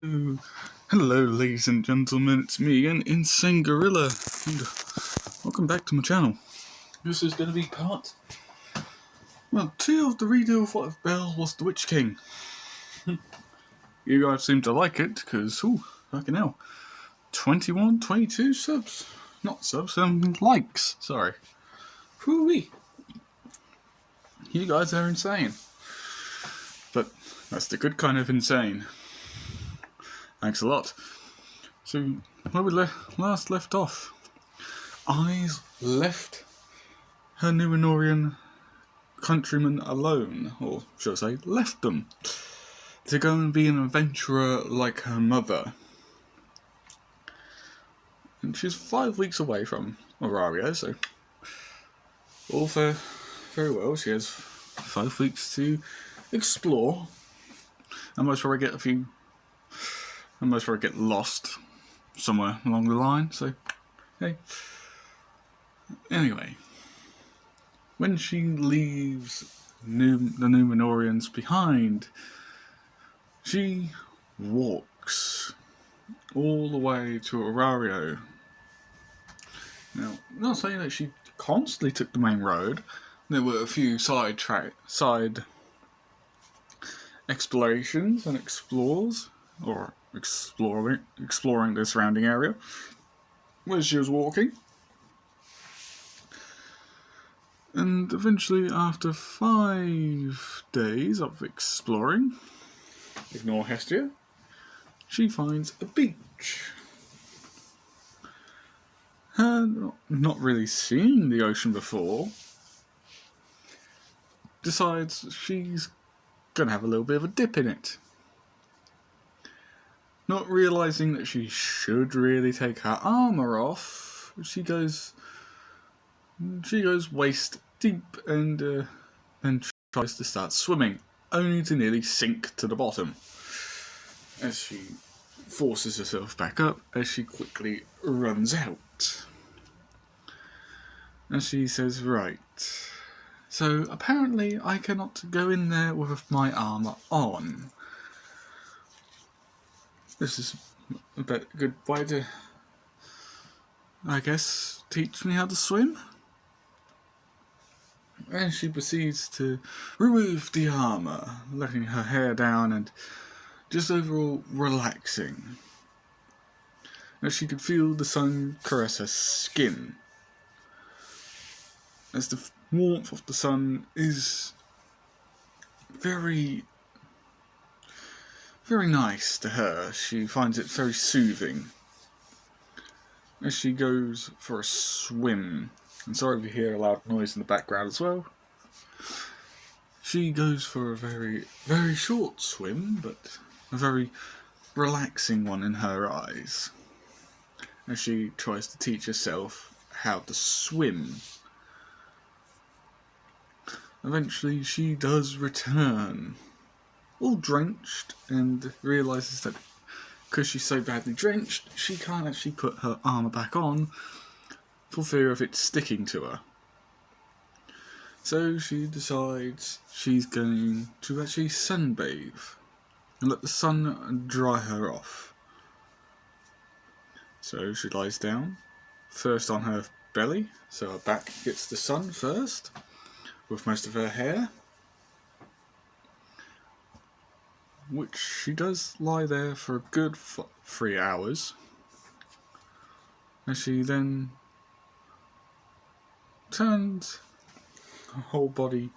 Ooh. Hello ladies and gentlemen, it's me again, Insane Gorilla, and welcome back to my channel. This is going to be part 2 of the redo of What If Belle Was the Witch King. You guys seem to like it, because, fucking hell, 22 subs, not subs, likes, sorry. Whoo-wee. You guys are insane. But that's the good kind of insane. Thanks a lot. So, where we last left off, Eyes left her Numenorian countrymen alone, or should I say, left them, to go and be an adventurer like her mother. And she's 5 weeks away from Auraria, so all very well. She has 5 weeks to explore. I most probably get lost somewhere along the line, so hey. Anyway, when she leaves the Numenorians behind, she walks all the way to Aurario. Now, I'm not saying that she constantly took the main road. There were a few side explorations and exploring the surrounding area where she was walking. And eventually, after 5 days of exploring, ignore Hestia, she finds a beach. Her not really seeing the ocean before, decides she's gonna have a little bit of a dip in it. Not realizing that she should really take her armor off, she goes waist deep and then tries to start swimming, only to nearly sink to the bottom. As she forces herself back up, as she quickly runs out. And she says, right, so apparently I cannot go in there with my armor on. This is a good way to, I guess, teach me how to swim. And she proceeds to remove the armor, letting her hair down and just overall relaxing. As she could feel the sun caress her skin. As the warmth of the sun is very, very nice to her. She finds it very soothing. As she goes for a swim. And sorry if you hear a loud noise in the background as well. She goes for a very, very short swim, but a very relaxing one in her eyes. As she tries to teach herself how to swim. Eventually she does return, all drenched, and realises that because she's so badly drenched, she can't actually put her armour back on for fear of it sticking to her. So she decides she's going to actually sunbathe and let the sun dry her off. So she lies down, first on her belly, so her back gets the sun first, with most of her hair, which she does lie there for a good 3 hours, and she then turns her whole body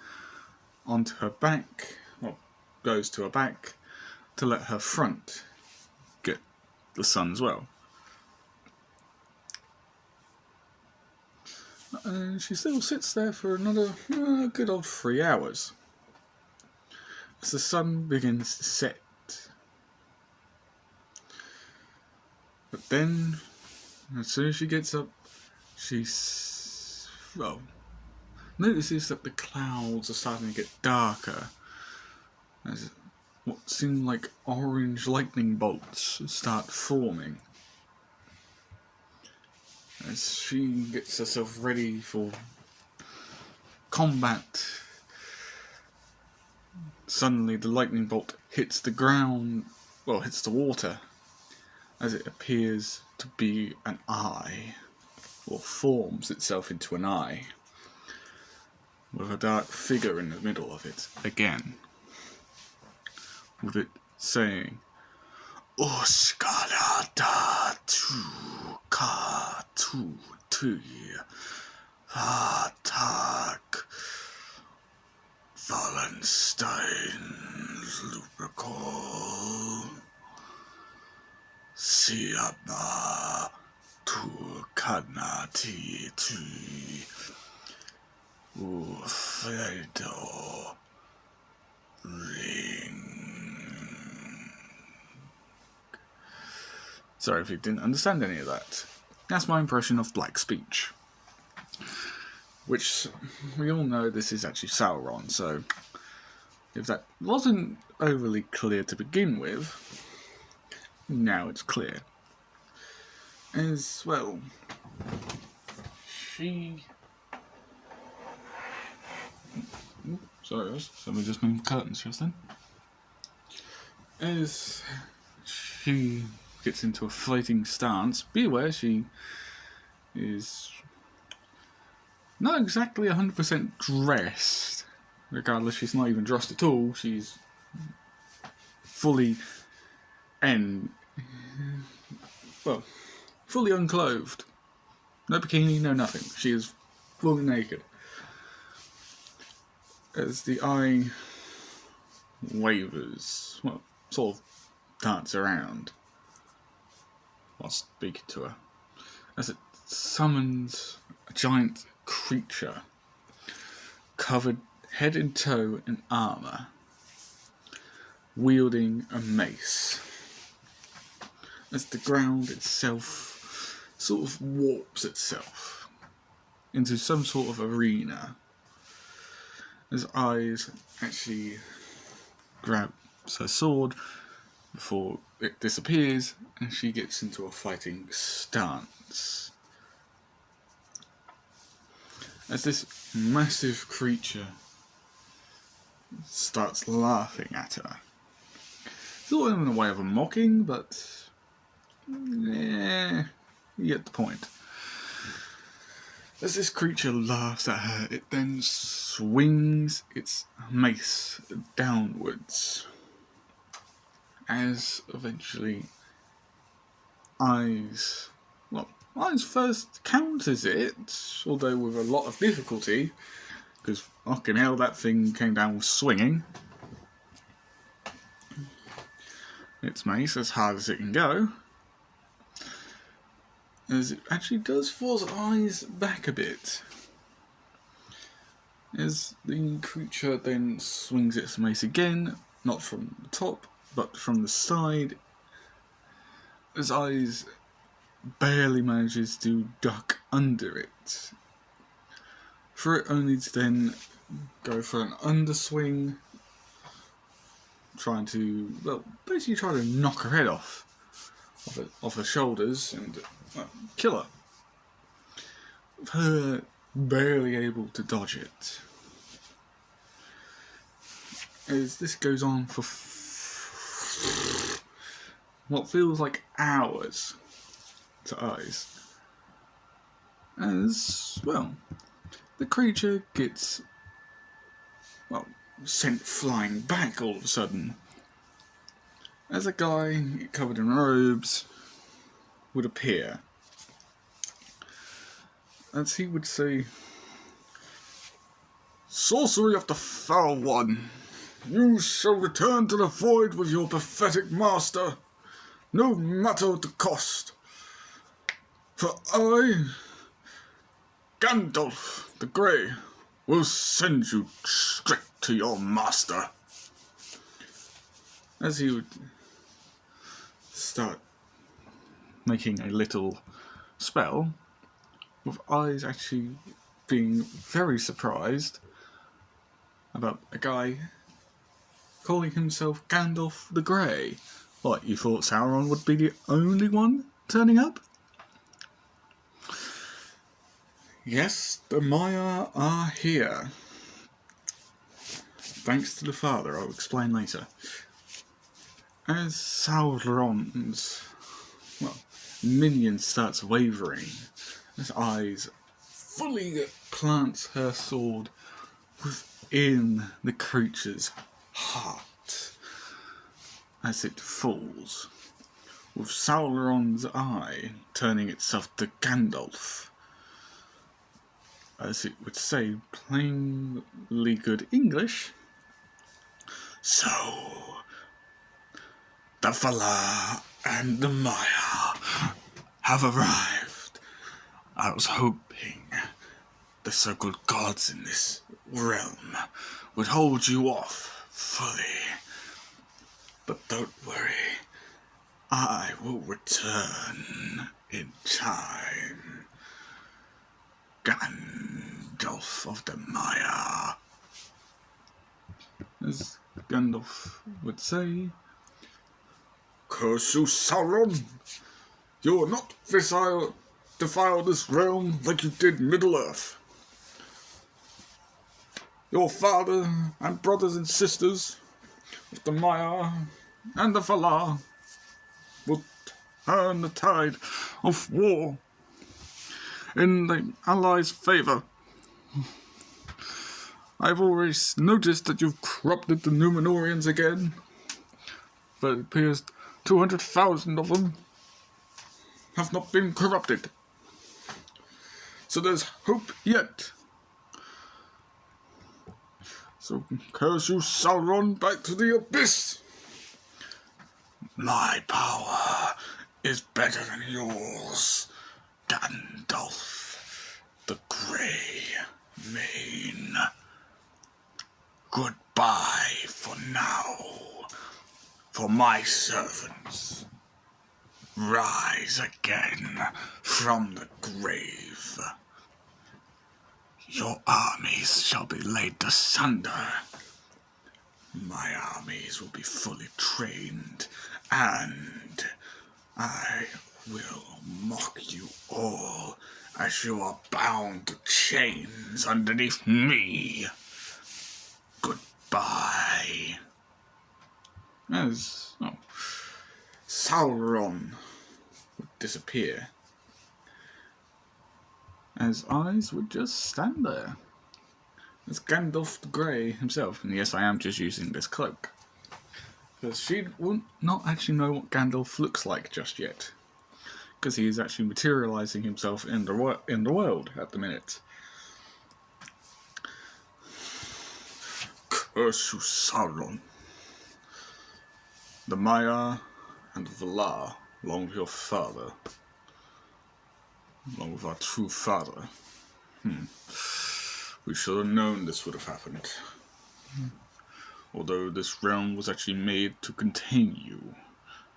onto her back, or goes to her back, to let her front get the sun as well. And she still sits there for another good old 3 hours. As the sun begins to set. But then, as soon as she gets up, she notices that the clouds are starting to get darker. As what seem like orange lightning bolts start forming. As she gets herself ready for combat, suddenly the lightning bolt hits the ground hits the water as it appears to be an eye, or forms itself into an eye, with a dark figure in the middle of it again, with it saying, Oskarada tu ka tu tu attack Wallenstein's lubrical Siaba tu kanati tu Ufredo ring. Sorry if you didn't understand any of that. That's my impression of black speech. Which, we all know this is actually Sauron, so if that wasn't overly clear to begin with, now it's clear. As well, sorry, somebody just moved curtains just then. As she gets into a fighting stance, be aware she is not exactly 100% dressed. Regardless, she's not even dressed at all. She's fully unclothed. No bikini, no nothing. She is fully naked. As the eye wavers, sort of darts around while speaking to her, as it summons a giant creature covered head and toe in armour, wielding a mace, as the ground itself sort of warps itself into some sort of arena, as eyes actually grabs her sword before it disappears and she gets into a fighting stance. As this massive creature starts laughing at her. Sort of in a way of a mocking, but you get the point. As this creature laughs at her, it then swings its mace downwards, as eventually Eyes first counters it, although with a lot of difficulty, because fucking hell, that thing came down swinging its mace as hard as it can go, as it actually does force Eyes back a bit, as the creature then swings its mace again, not from the top, but from the side, as Eyes barely manages to duck under it, for it only to then go for an underswing, trying to, basically try to knock her head off her shoulders and kill her. With her barely able to dodge it. As this goes on for what feels like hours to Eyes. As, the creature gets, sent flying back all of a sudden. As a guy covered in robes would appear. As he would say, "Sorcery of the Foul One, you shall return to the void with your pathetic master, no matter the cost. For I, Gandalf the Grey, will send you straight to your master." As he would start making a little spell, with Eyes actually being very surprised about a guy calling himself Gandalf the Grey. What, you thought Sauron would be the only one turning up? Yes, the Maiar are here. Thanks to the Father, I'll explain later. As Sauron's, well, minion starts wavering, his eyes fully plants her sword within the creature's heart as it falls, with Sauron's eye turning itself to Gandalf, as it would say plainly good English. So, the Valar and the Maiar have arrived. I was hoping the so-called gods in this realm would hold you off fully. But don't worry, I will return in time. Gandalf of the Maiar. As Gandalf would say, "Curse you, Sauron! You will not defile this realm like you did Middle-earth. Your father and brothers and sisters of the Maiar and the Valar will turn the tide of war in the Allies' favour. I've already noticed that you've corrupted the Númenóreans again, but it appears 200,000 of them have not been corrupted. So there's hope yet. So curse you, Sauron, back to the abyss. My power is better than yours, Gandalf the Grey Mane. Goodbye for now, for my servants rise again from the grave. Your armies shall be laid asunder. My armies will be fully trained, and I will mock you all as you are bound to chains underneath me. Goodbye." As Sauron would disappear, as eyes would just stand there. As Gandalf the Grey himself, and yes, I am just using this cloak, because she would not actually know what Gandalf looks like just yet, because he is actually materializing himself in the world at the minute. Curse you, Sauron. The Maiar and the Valar, along with your father, along with our true father. We should have known this would have happened. Although this realm was actually made to contain you,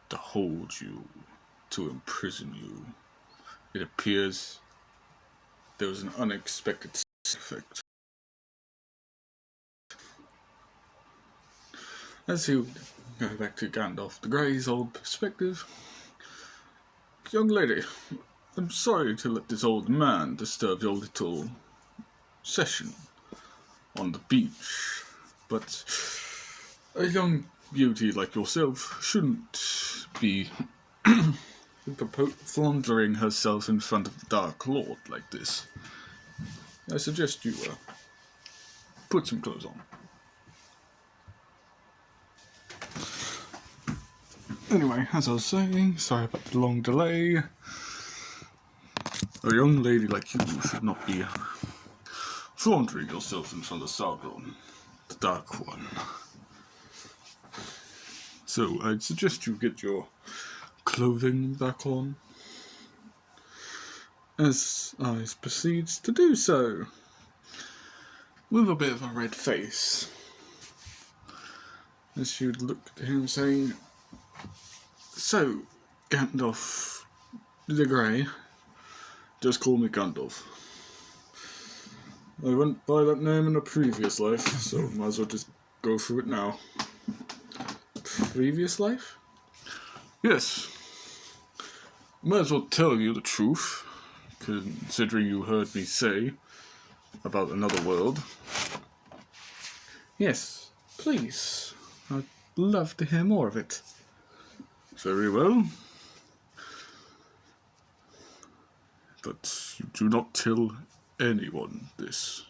to hold you, to imprison you, it appears there was an unexpected side effect. As he would go back to Gandalf the Grey's old perspective, "Young lady, I'm sorry to let this old man disturb your little session on the beach, but a young beauty like yourself shouldn't be floundering herself in front of the Dark Lord like this. I suggest you put some clothes on." Anyway, as I was saying, sorry about the long delay. A young lady like you should not be flaunting yourself in front of Sauron, the Dark One. So I'd suggest you get your clothing back on. As Ice proceeds to do so, with a bit of a red face, as she would look at him saying, "So, Gandalf the Grey, just call me Gandalf. I went by that name in a previous life, so might as well just go through it now." Previous life? Yes. Might as well tell you the truth, considering you heard me say about another world. Yes, please. I'd love to hear more of it. Very well. But you do not tell anyone this.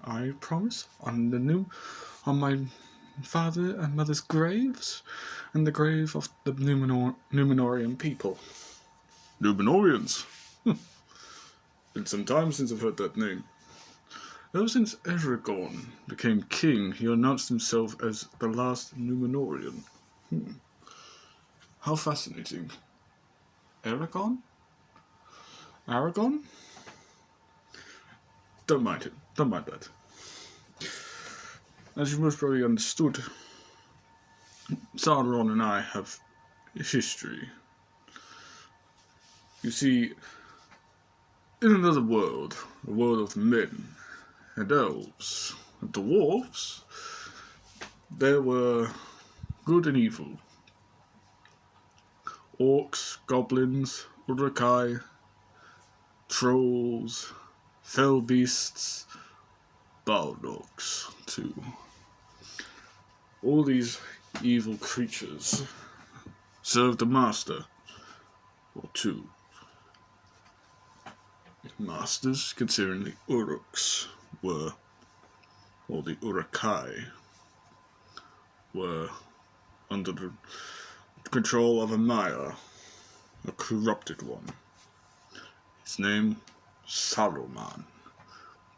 I promise. On my father and mother's graves, and the grave of the Numenorian people. Numenorians? Been some time since I've heard that name. Ever since Aragorn became king, he announced himself as the last Numenorian. How fascinating. Aragorn? Aragon? Don't mind him. Don't mind that. As you most probably understood, Sauron and I have a history. You see, in another world, a world of men and elves and dwarves, there were good and evil. Orcs, goblins, Uruk-hai, trolls, fell beasts, Balrogs too. All these evil creatures served a master or two. Masters, considering the Uruks were, or the Uruk-hai, were under the control of a Maiar, a corrupted one. His name, Saruman.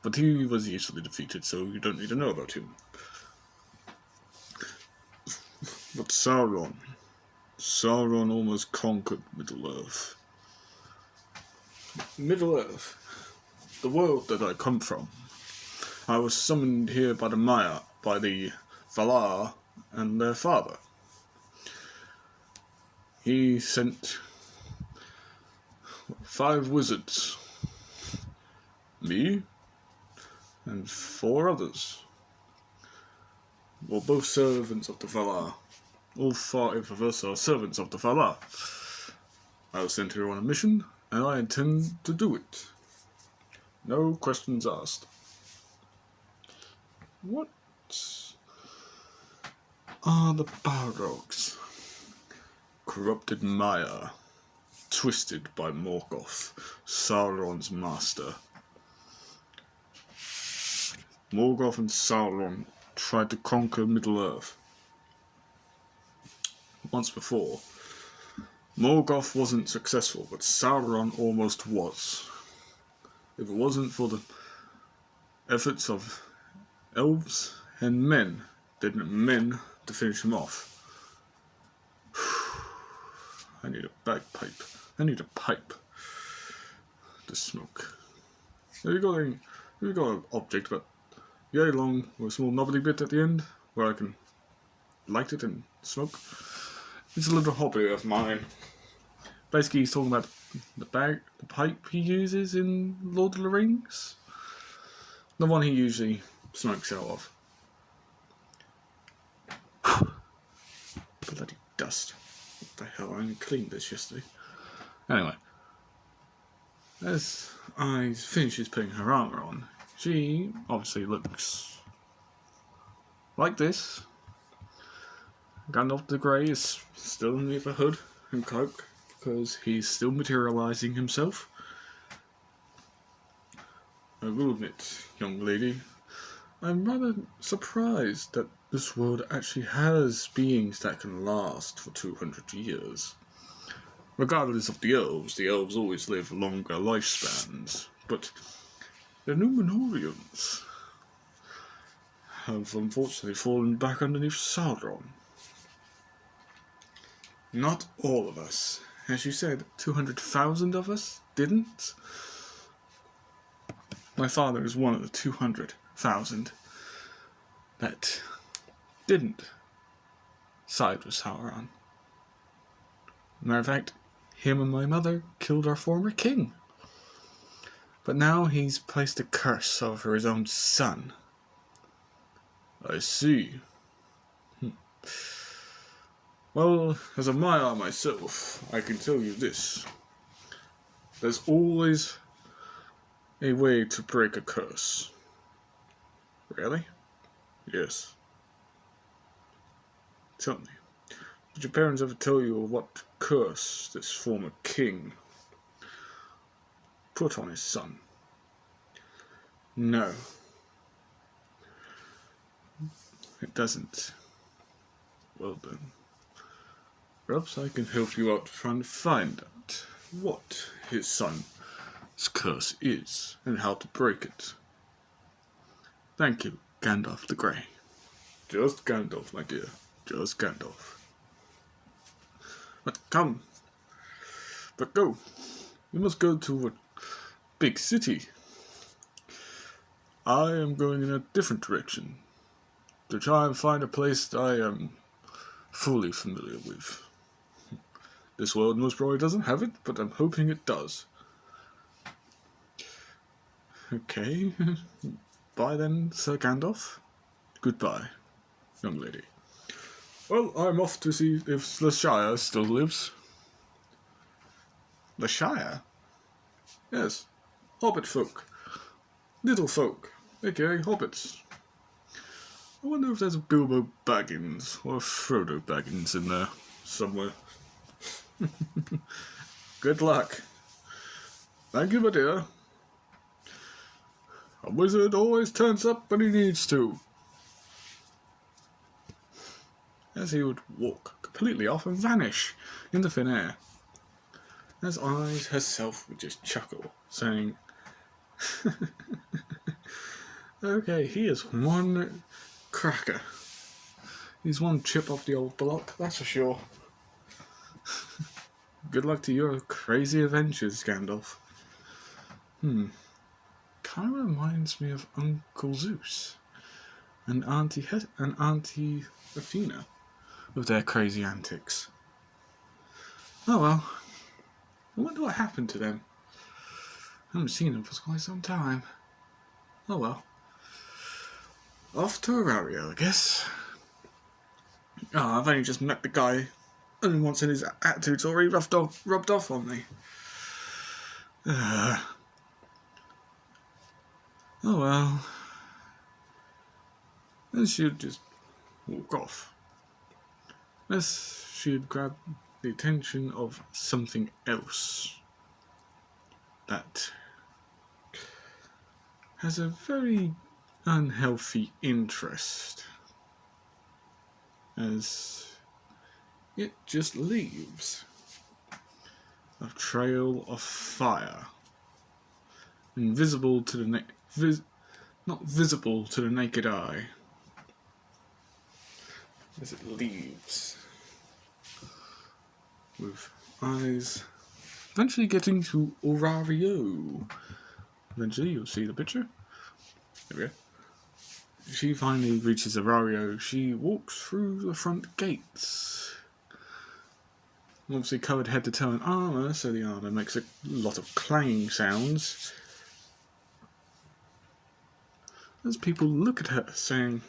But he was easily defeated, so you don't need to know about him. But Sauron almost conquered Middle-earth. Middle-earth, the world that I come from. I was summoned here by the Maiar, by the Valar and their father. He sent 5 wizards, me, and 4 others. We're both servants of the Valar. All 5 of us are servants of the Valar. I was sent here on a mission, and I intend to do it. No questions asked. What are the Balrogs? Corrupted Maiar, twisted by Morgoth, Sauron's master. Morgoth and Sauron tried to conquer Middle-earth. Once before. Morgoth wasn't successful, but Sauron almost was. If it wasn't for the efforts of elves and men, to finish him off. I need a bagpipe. I need a pipe to smoke. Have you got an object about yay long with a small knobbly bit at the end where I can light it and smoke? It's a little hobby of mine. Basically, he's talking about the pipe he uses in Lord of the Rings. The one he usually smokes out of. Bloody dust. What the hell? I only cleaned this yesterday. Anyway. As I finishes putting her armour on, she obviously looks like this. Gandalf the Grey is still underneath the hood and cloak because he's still materialising himself. I will admit, young lady, I'm rather surprised that this world actually has beings that can last for 200 years. Regardless of the elves always live longer lifespans, but the Numenorians have unfortunately fallen back underneath Sauron. Not all of us. As you said, 200,000 of us didn't. My father is one of the 200,000 that didn't side with Sauron. Matter of fact, him and my mother killed our former king. But now he's placed a curse over his own son. I see. Well, as a Maiar myself, I can tell you this. There's always a way to break a curse. Really? Yes. Tell me, did your parents ever tell you what curse this former king put on his son? No, it doesn't. Well then, perhaps I can help you out trying to find out what his son's curse is and how to break it. Thank you, Gandalf the Grey. Just Gandalf, my dear. Just Gandalf. But come. But go. You must go to a big city. I am going in a different direction, to try and find a place that I am fully familiar with. This world most probably doesn't have it, but I'm hoping it does. Okay. Bye then, Sir Gandalf. Goodbye, young lady. Well, I'm off to see if the Shire still lives. The Shire? Yes. Hobbit folk. Little folk. A.k.a. hobbits. I wonder if there's a Bilbo Baggins or a Frodo Baggins in there somewhere. Good luck. Thank you, my dear. A wizard always turns up when he needs to. As he would walk completely off and vanish into thin air. As Eyes herself would just chuckle, saying, okay, he is one cracker. He's one chip off the old block, that's for sure. Good luck to your crazy adventures, Gandalf. Kind of reminds me of Uncle Zeus and Auntie Athena with their crazy antics. Oh well. I wonder what happened to them. I haven't seen them for quite some time. Oh well. Off to Arario, I guess. Oh, I've only just met the guy, and once in his attitude's already rubbed off on me. Oh well. Then she'd just walk off. Unless she'd grab the attention of something else that has a very unhealthy interest, as it just leaves a trail of fire, invisible to the not visible to the naked eye, as it leaves, with Eyes eventually getting to Arario. Eventually, you'll see the picture. There we go. She finally reaches Arario. She walks through the front gates. Obviously covered head to toe in armour, so the armour makes a lot of clanging sounds. As people look at her, saying,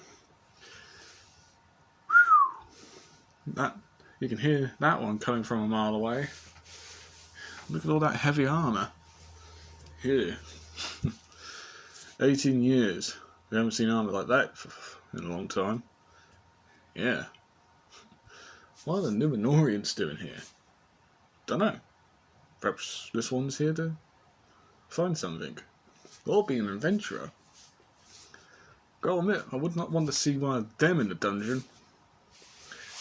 that you can hear that one coming from a mile away. Look at all that heavy armour. Here. 18 years. We haven't seen armour like that in a long time. Yeah. What are the Numenorians doing here? Dunno. Perhaps this one's here to find something. Or be an adventurer. Gotta admit, I would not want to see one of them in the dungeon.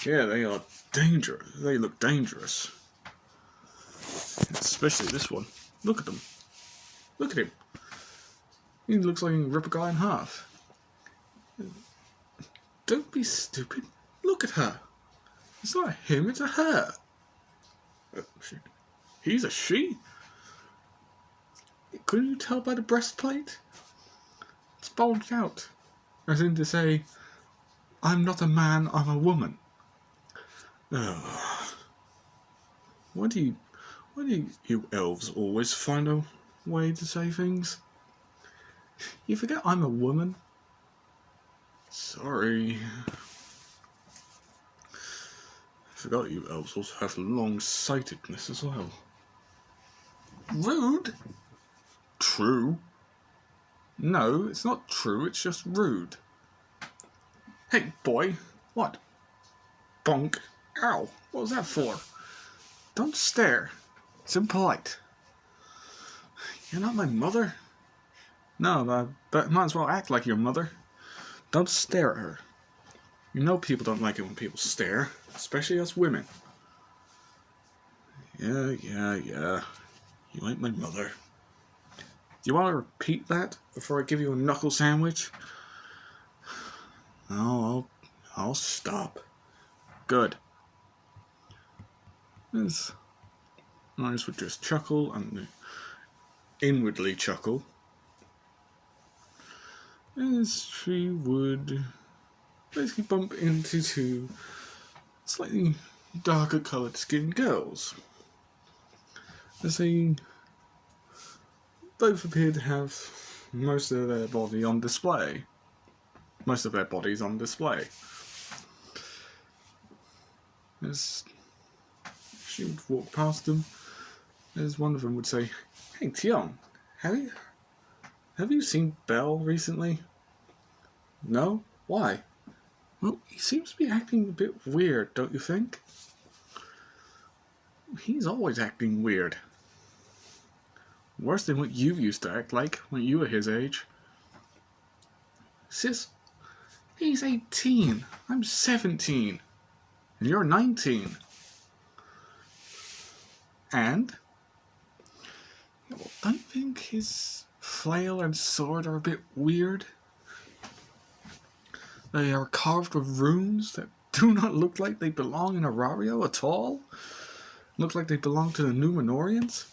Yeah, they are dangerous. They look dangerous. Especially this one. Look at them. Look at him. He looks like he can rip a guy in half. Don't be stupid. Look at her. It's not a him, it's a her. He's a she. Couldn't you tell by the breastplate? It's bulged out. As in to say, I'm not a man, I'm a woman. Oh. Why do you elves always find a way to say things? You forget I'm a woman? Sorry. I forgot you elves also have long-sightedness as well. Rude? True. No, it's not true, it's just rude. Hey, boy. What? bonk. Ow, what was that for? Don't stare. It's impolite. You're not my mother? No, but might as well act like your mother. Don't stare at her. You know people don't like it when people stare, especially us women. Yeah. You ain't my mother. Do you want to repeat that before I give you a knuckle sandwich? No, I'll stop. Good. As Iris would just chuckle and inwardly chuckle as she would basically bump into two slightly darker coloured skinned girls, as they both appear to have most of their body on display. Most of their bodies on display. As she would walk past them, as one of them would say, "Hey Tion, have you seen Belle recently?" "No? Why?" "Well, he seems to be acting a bit weird, don't you think?" "He's always acting weird. Worse than what you used to act like when you were his age." "Sis, he's 18. I'm 17. And you're 19. And? Well, don't you think his flail and sword are a bit weird? They are carved with runes that do not look like they belong in Arario at all. Look like they belong to the Numenorians.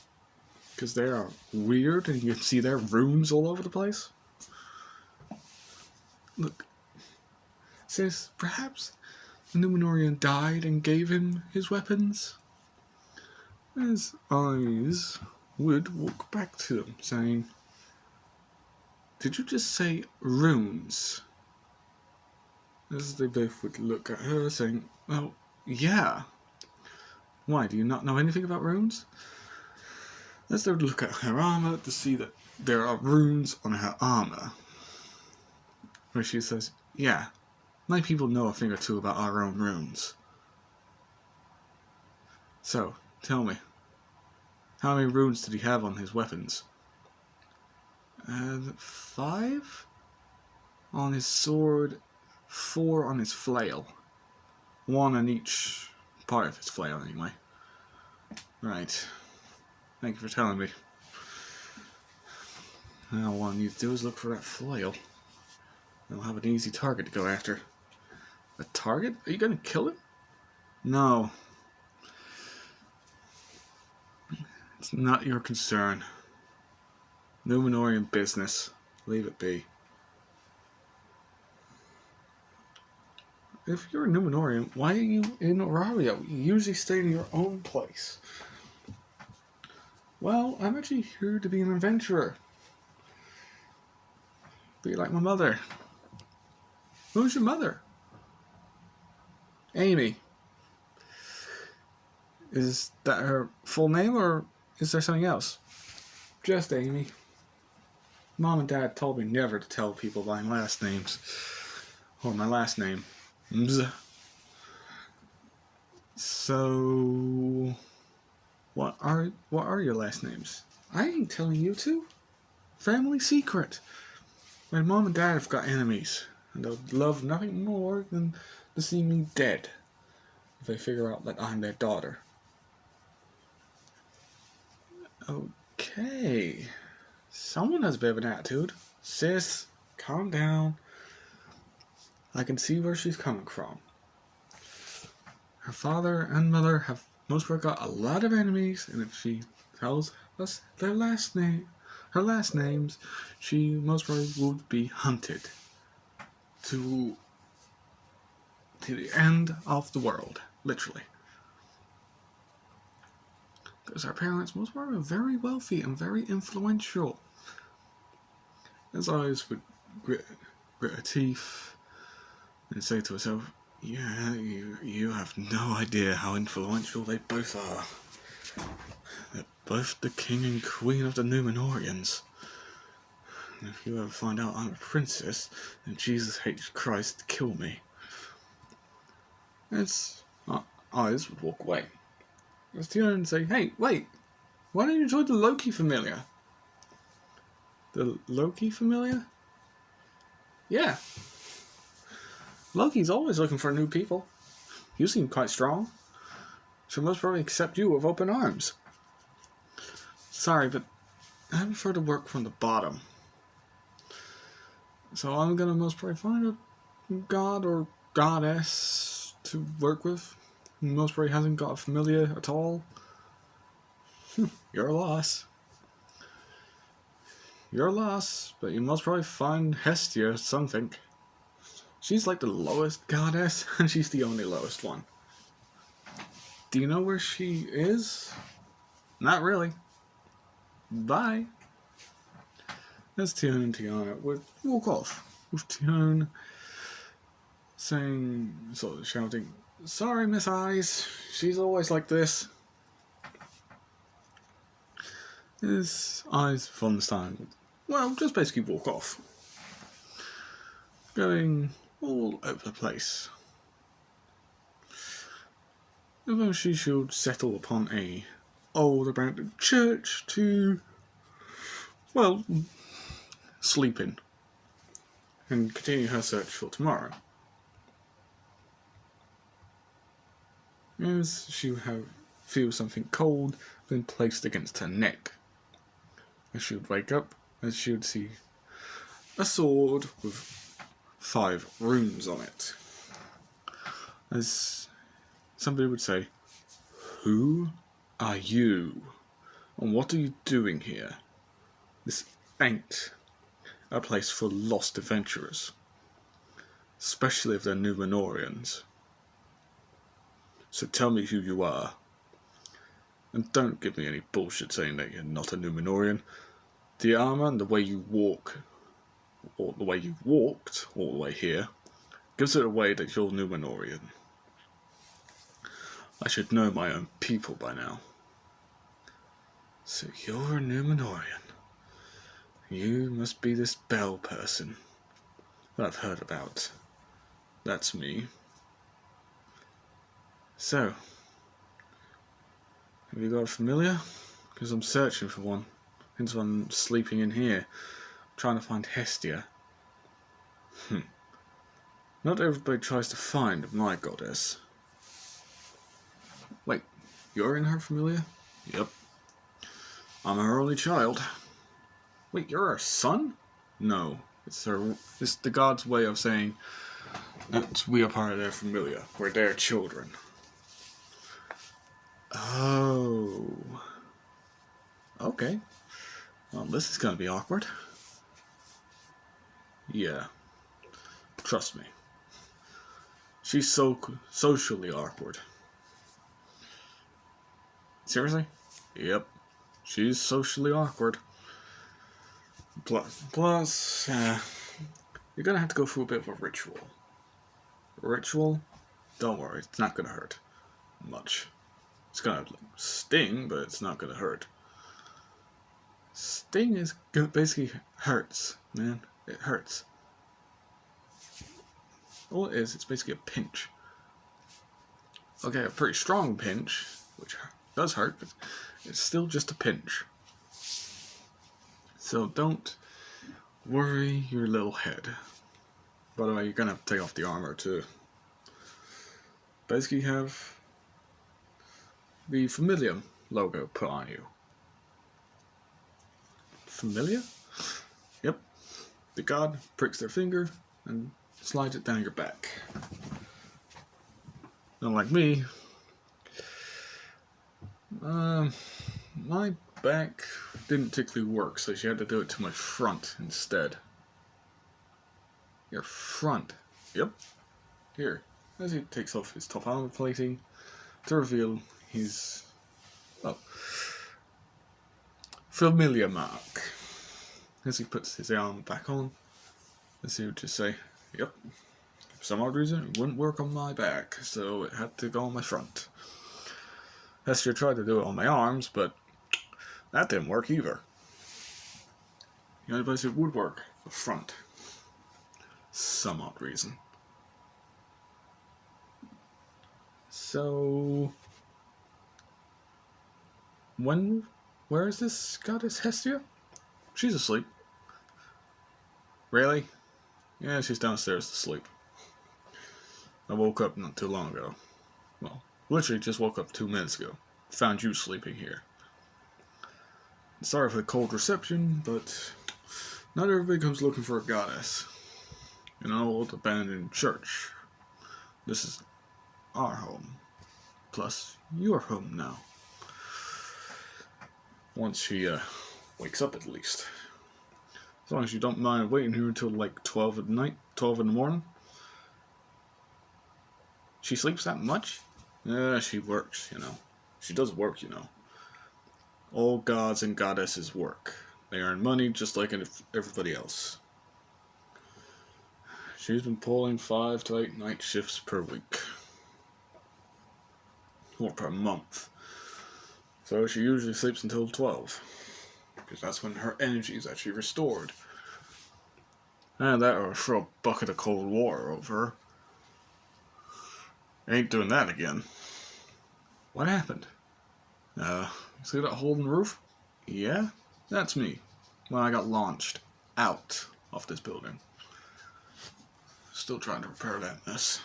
Because they are weird and you can see their runes all over the place. Look, sis, perhaps the Numenorian died and gave him his weapons?" His eyes would walk back to them, saying, "Did you just say runes?" As they both would look at her, saying, "Well, yeah. Why, do you not know anything about runes?" As they would look at her armour to see that there are runes on her armour, where she says, "Yeah, my people know a thing or two about our own runes. So, tell me, how many runes did he have on his weapons?" 5 on his sword, 4 on his flail. 1 on each part of his flail, anyway. Right. Thank you for telling me. Now all I need to do is look for that flail. I'll have an easy target to go after. A target? Are you gonna kill him? No. It's not your concern. Numenorian business. Leave it be. If you're a Numenorian, why are you in Arario? You usually stay in your own place. Well, I'm actually here to be an adventurer. Be like my mother. Who's your mother? Amy. Is that her full name, or is there something else? Just Amy. Mom and Dad told me never to tell people my last names. Or my last name. Mz. So, what are your last names? I ain't telling you to. Family secret. My mom and dad have got enemies, and they'll love nothing more than to see me dead if they figure out that I'm their daughter. Okay. Someone has a bit of an attitude. Sis, calm down. I can see where she's coming from. Her father and mother have most of got a lot of enemies, and if she tells us her last names, she most probably would be hunted to the end of the world, literally. Because her parents most probably were very wealthy and very influential. His eyes would grit her teeth and say to herself, "Yeah, you have no idea how influential they both are. They're both the king and queen of the Numenorians. And if you ever find out I'm a princess, then Jesus H. Christ kill me." It's Eyes would walk away. As Tion would say, "Hey, wait! Why don't you join the Loki familiar?" The Loki familiar? Yeah. Loki's always looking for new people. You seem quite strong. She'll most probably accept you with open arms. Sorry, but I prefer to work from the bottom. So I'm gonna most probably find a god or goddess to work with. Most probably hasn't got a familiar at all. Your loss. Your loss, but you must probably find Hestia something. She's like the lowest goddess, and she's the only lowest one. Do you know where she is? Not really. Bye. As Tion and Tiana would walk off, with Tion saying, sort of shouting, "Sorry, Miss Eyes, she's always like this." His Eyes von Stein, well, just basically walk off, going all over the place. Although she should settle upon a old abandoned church to, well, sleep in, and continue her search for tomorrow. As she would feel something cold being placed against her neck. As she would wake up, as she would see a sword with 5 runes on it. As somebody would say, "Who are you? And what are you doing here? This ain't a place for lost adventurers, especially if they're Numenorians. So tell me who you are. And don't give me any bullshit saying that you're not a Numenorian. The armor and the way you walk, or the way you walked all the way here, gives it away that you're Numenorian. I should know my own people by now." "So you're a Numenorian. You must be this Bell person that I've heard about. That's me. So, have you got a familiar? Because I'm searching for one. Hence why I'm sleeping in here, trying to find Hestia. Not everybody tries to find my goddess." "Wait, you're in her familiar?" "Yep. I'm her only child." "Wait, you're her son?" "No, it's the god's way of saying that we are part of their familiar. We're their children." "Oh. Okay. Well, this is gonna be awkward." "Yeah. Trust me. She's so socially awkward." "Seriously?" "Yep. She's socially awkward. Plus, you're gonna have to go through a bit of a ritual." "Ritual? Don't worry, it's not gonna hurt much. It's gonna sting, but it's not gonna hurt." Sting is basically hurts, man. It hurts. All it is, it's basically a pinch. Okay, a pretty strong pinch, which does hurt, but it's still just a pinch. So don't worry your little head. By the way, you're gonna have to take off the armor too. Basically, you have the Familiar logo put on you. Familiar? Yep. The god pricks their finger and slides it down your back. Unlike me, my back didn't particularly work, so she had to do it to my front instead. Your front? Yep. Here, as he takes off his top armor plating to reveal his, well, familiar mark. As he puts his arm back on, as he would just say, "Yep, for some odd reason it wouldn't work on my back, so it had to go on my front." Hestia tried to do it on my arms, but that didn't work either. The only place it would work, the front. Some odd reason. So, where is this goddess Hestia? She's asleep. Really? Yeah, she's downstairs asleep. I woke up not too long ago. Well, literally just woke up 2 minutes ago. Found you sleeping here. Sorry for the cold reception, but not everybody comes looking for a goddess. In an old abandoned church. This is our home. Plus, your home now. Once she wakes up at least. As long as you don't mind waiting here until like 12 at night, 12 in the morning. She sleeps that much? Yeah, she works, you know. She does work, you know. All gods and goddesses work. They earn money just like everybody else. She's been pulling 5 to 8 night shifts per week. Or per month. So she usually sleeps until 12. Because that's when her energy is actually restored. And that or throw a bucket of cold water over her. Ain't doing that again. What happened? See that hole in the roof? Yeah, that's me. When I got launched out of this building. Still trying to repair that mess.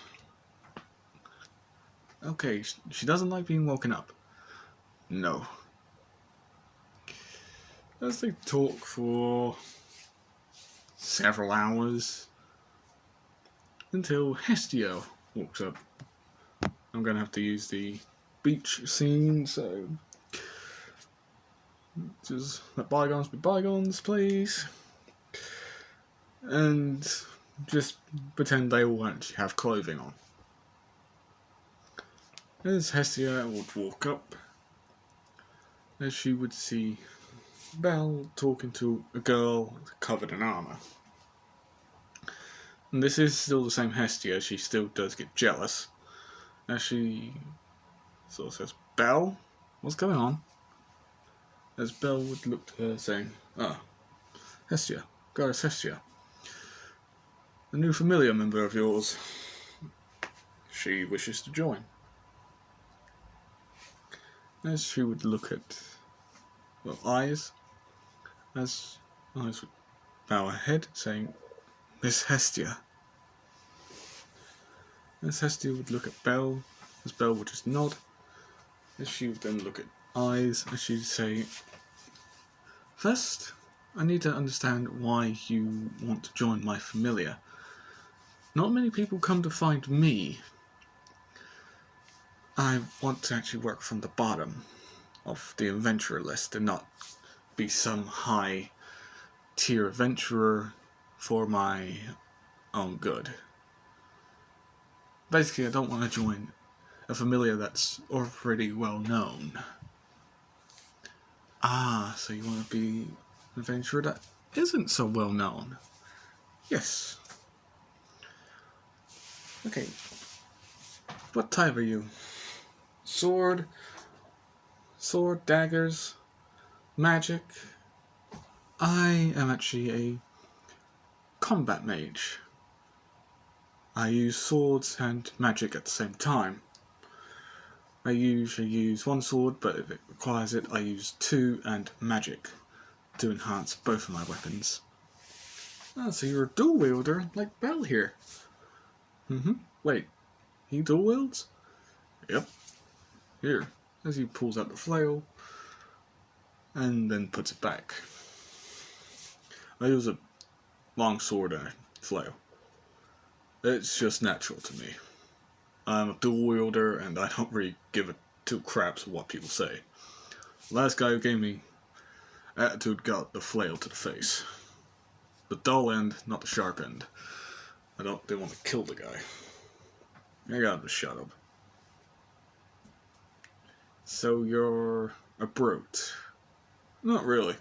Okay, she doesn't like being woken up. No. As they talk for several hours until Hestia walks up. I'm gonna have to use the beach scene, so just let bygones be bygones, please. And just pretend they all actually have clothing on. As Hestia would walk up, as she would see Belle talking to a girl covered in armour. And this is still the same Hestia, she still does get jealous. As she sort of says, Belle? What's going on? As Belle would look to her saying, Hestia, goddess Hestia. A new familiar member of yours. She wishes to join. As she would look at, eyes, as eyes would bow her head, saying, Miss Hestia. As Hestia would look at Belle, as Belle would just nod, as she would then look at eyes, as she'd say, First, I need to understand why you want to join my familiar. Not many people come to find me. I want to actually work from the bottom of the adventurer list and not be some high tier adventurer for my own good. Basically, I don't want to join a familiar that's already well known. So you want to be an adventurer that isn't so well known? Yes. Okay. What type are you? Sword, daggers, magic? I am actually a combat mage. I use swords and magic at the same time. I usually use one sword, but if it requires it, I use 2 and magic to enhance both of my weapons. So you're a dual wielder like Belle here. Wait, he dual wields? Yep. Here, as he pulls out the flail and then puts it back. I use a long sword and a flail. It's just natural to me. I'm a dual wielder and I don't really give a 2 craps what people say. The last guy who gave me attitude got the flail to the face. The dull end, not the sharp end. I didn't want to kill the guy. I got him to shut up. So you're a brute? Not really.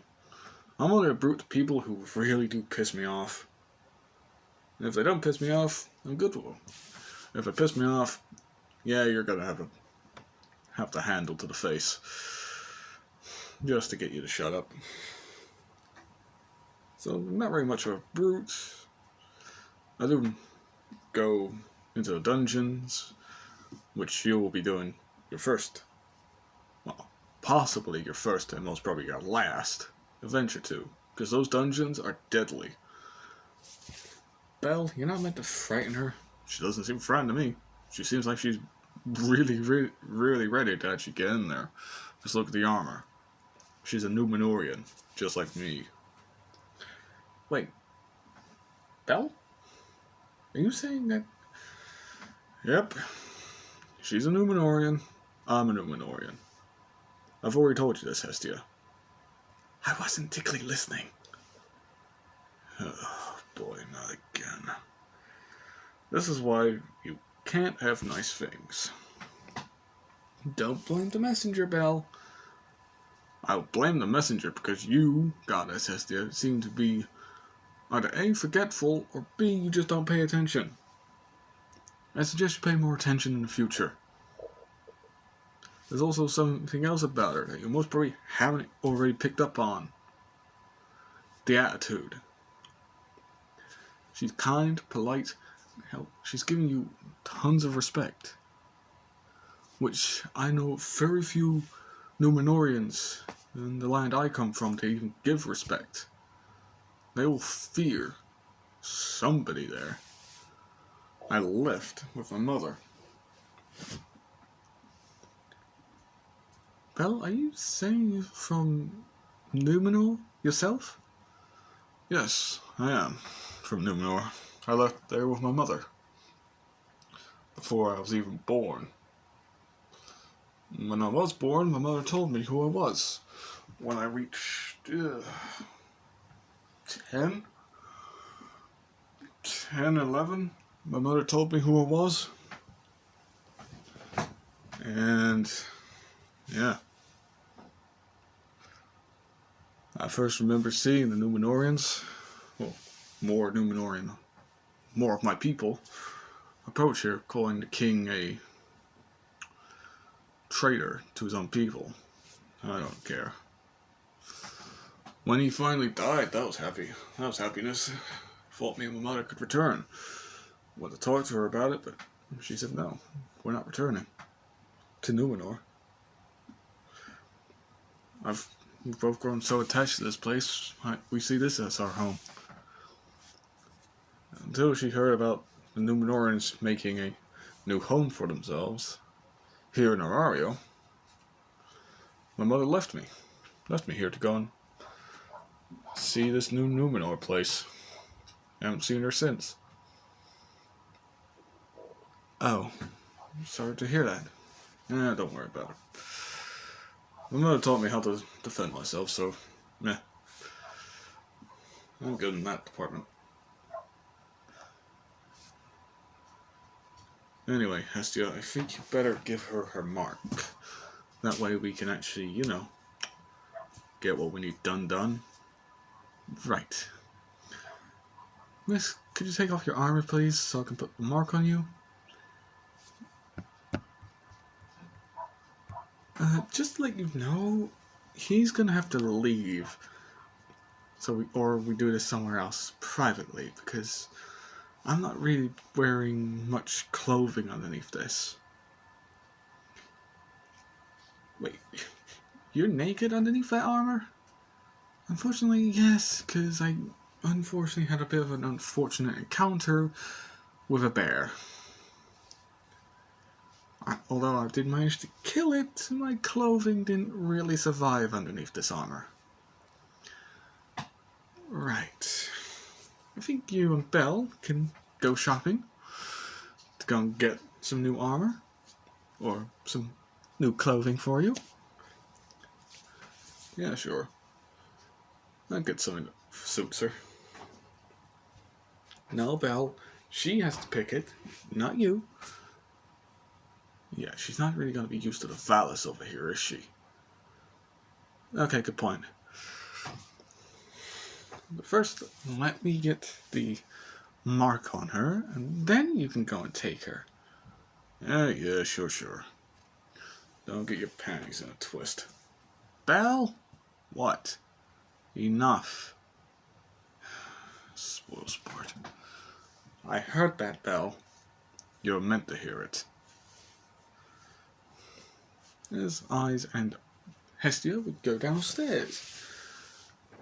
I'm only a brute to people who really do piss me off. And if they don't piss me off, I'm good with them. If they piss me off, yeah, you're gonna have the handle to the face. Just to get you to shut up. So, not very much of a brute. I do go into the dungeons, which you will be doing your first, well, possibly your first and most probably your last adventure to, because those dungeons are deadly. Belle, you're not meant to frighten her. She doesn't seem frightened to me. She seems like she's really ready to actually get in there. Just look at the armor. She's a Numenorian, just like me. Wait, Belle? Are you saying that? Yep. She's a Numenorian. I'm a Numenorian. I've already told you this, Hestia. I wasn't particularly listening. Oh boy, not again. This is why you can't have nice things. Don't blame the messenger, Belle. I'll blame the messenger because you, Goddess Hestia, seem to be either A, forgetful, or B, you just don't pay attention. I suggest you pay more attention in the future. There's also something else about her that you most probably haven't already picked up on. The attitude. She's kind, polite, hell, she's giving you tons of respect. Which I know very few Numenorians in the land I come from to even give respect. They will fear somebody there. I left with my mother. Belle, are you saying you're from Numenor yourself? Yes, I am from Numenor. I left there with my mother. Before I was even born. When I was born, my mother told me who I was. When I reached 10, 11, my mother told me who I was. And yeah. I first remember seeing the Numenorians, well, more of my people, approach here, calling the king a traitor to his own people. I don't care. When he finally died, that was happy. That was happiness. Thought me and my mother could return. Went to talk to her about it, but she said no, we're not returning to Numenor. We've both grown so attached to this place, we see this as our home. Until she heard about the Numenorians making a new home for themselves here in Arario, my mother left me here to go and see this new Numenor place. I haven't seen her since. Oh, sorry to hear that. Don't worry about it. My mother taught me how to defend myself, so, meh. I'm good in that department. Anyway, Hestia, I think you better give her her mark. That way we can actually, get what we need done. Right. Miss, could you take off your armor, please, so I can put the mark on you? Just to let you know, he's gonna have to leave. Or we do this somewhere else privately, because I'm not really wearing much clothing underneath this. Wait, you're naked underneath that armor? Unfortunately, yes, because I unfortunately had a bit of an unfortunate encounter with a bear. Although I did manage to kill it, my clothing didn't really survive underneath this armor. Right. I think you and Belle can go shopping to go and get some new armor or some new clothing for you. Yeah, sure. I'll get something that suits her. No, Belle, she has to pick it, not you. Yeah, she's not really going to be used to the Valis over here, is she? Okay, good point. But first, let me get the mark on her, and then you can go and take her. Yeah, sure. Don't get your panties in a twist. Belle? What? Enough. Spoil sport. I heard that, Belle. You're meant to hear it. as Eyes and Hestia would go downstairs,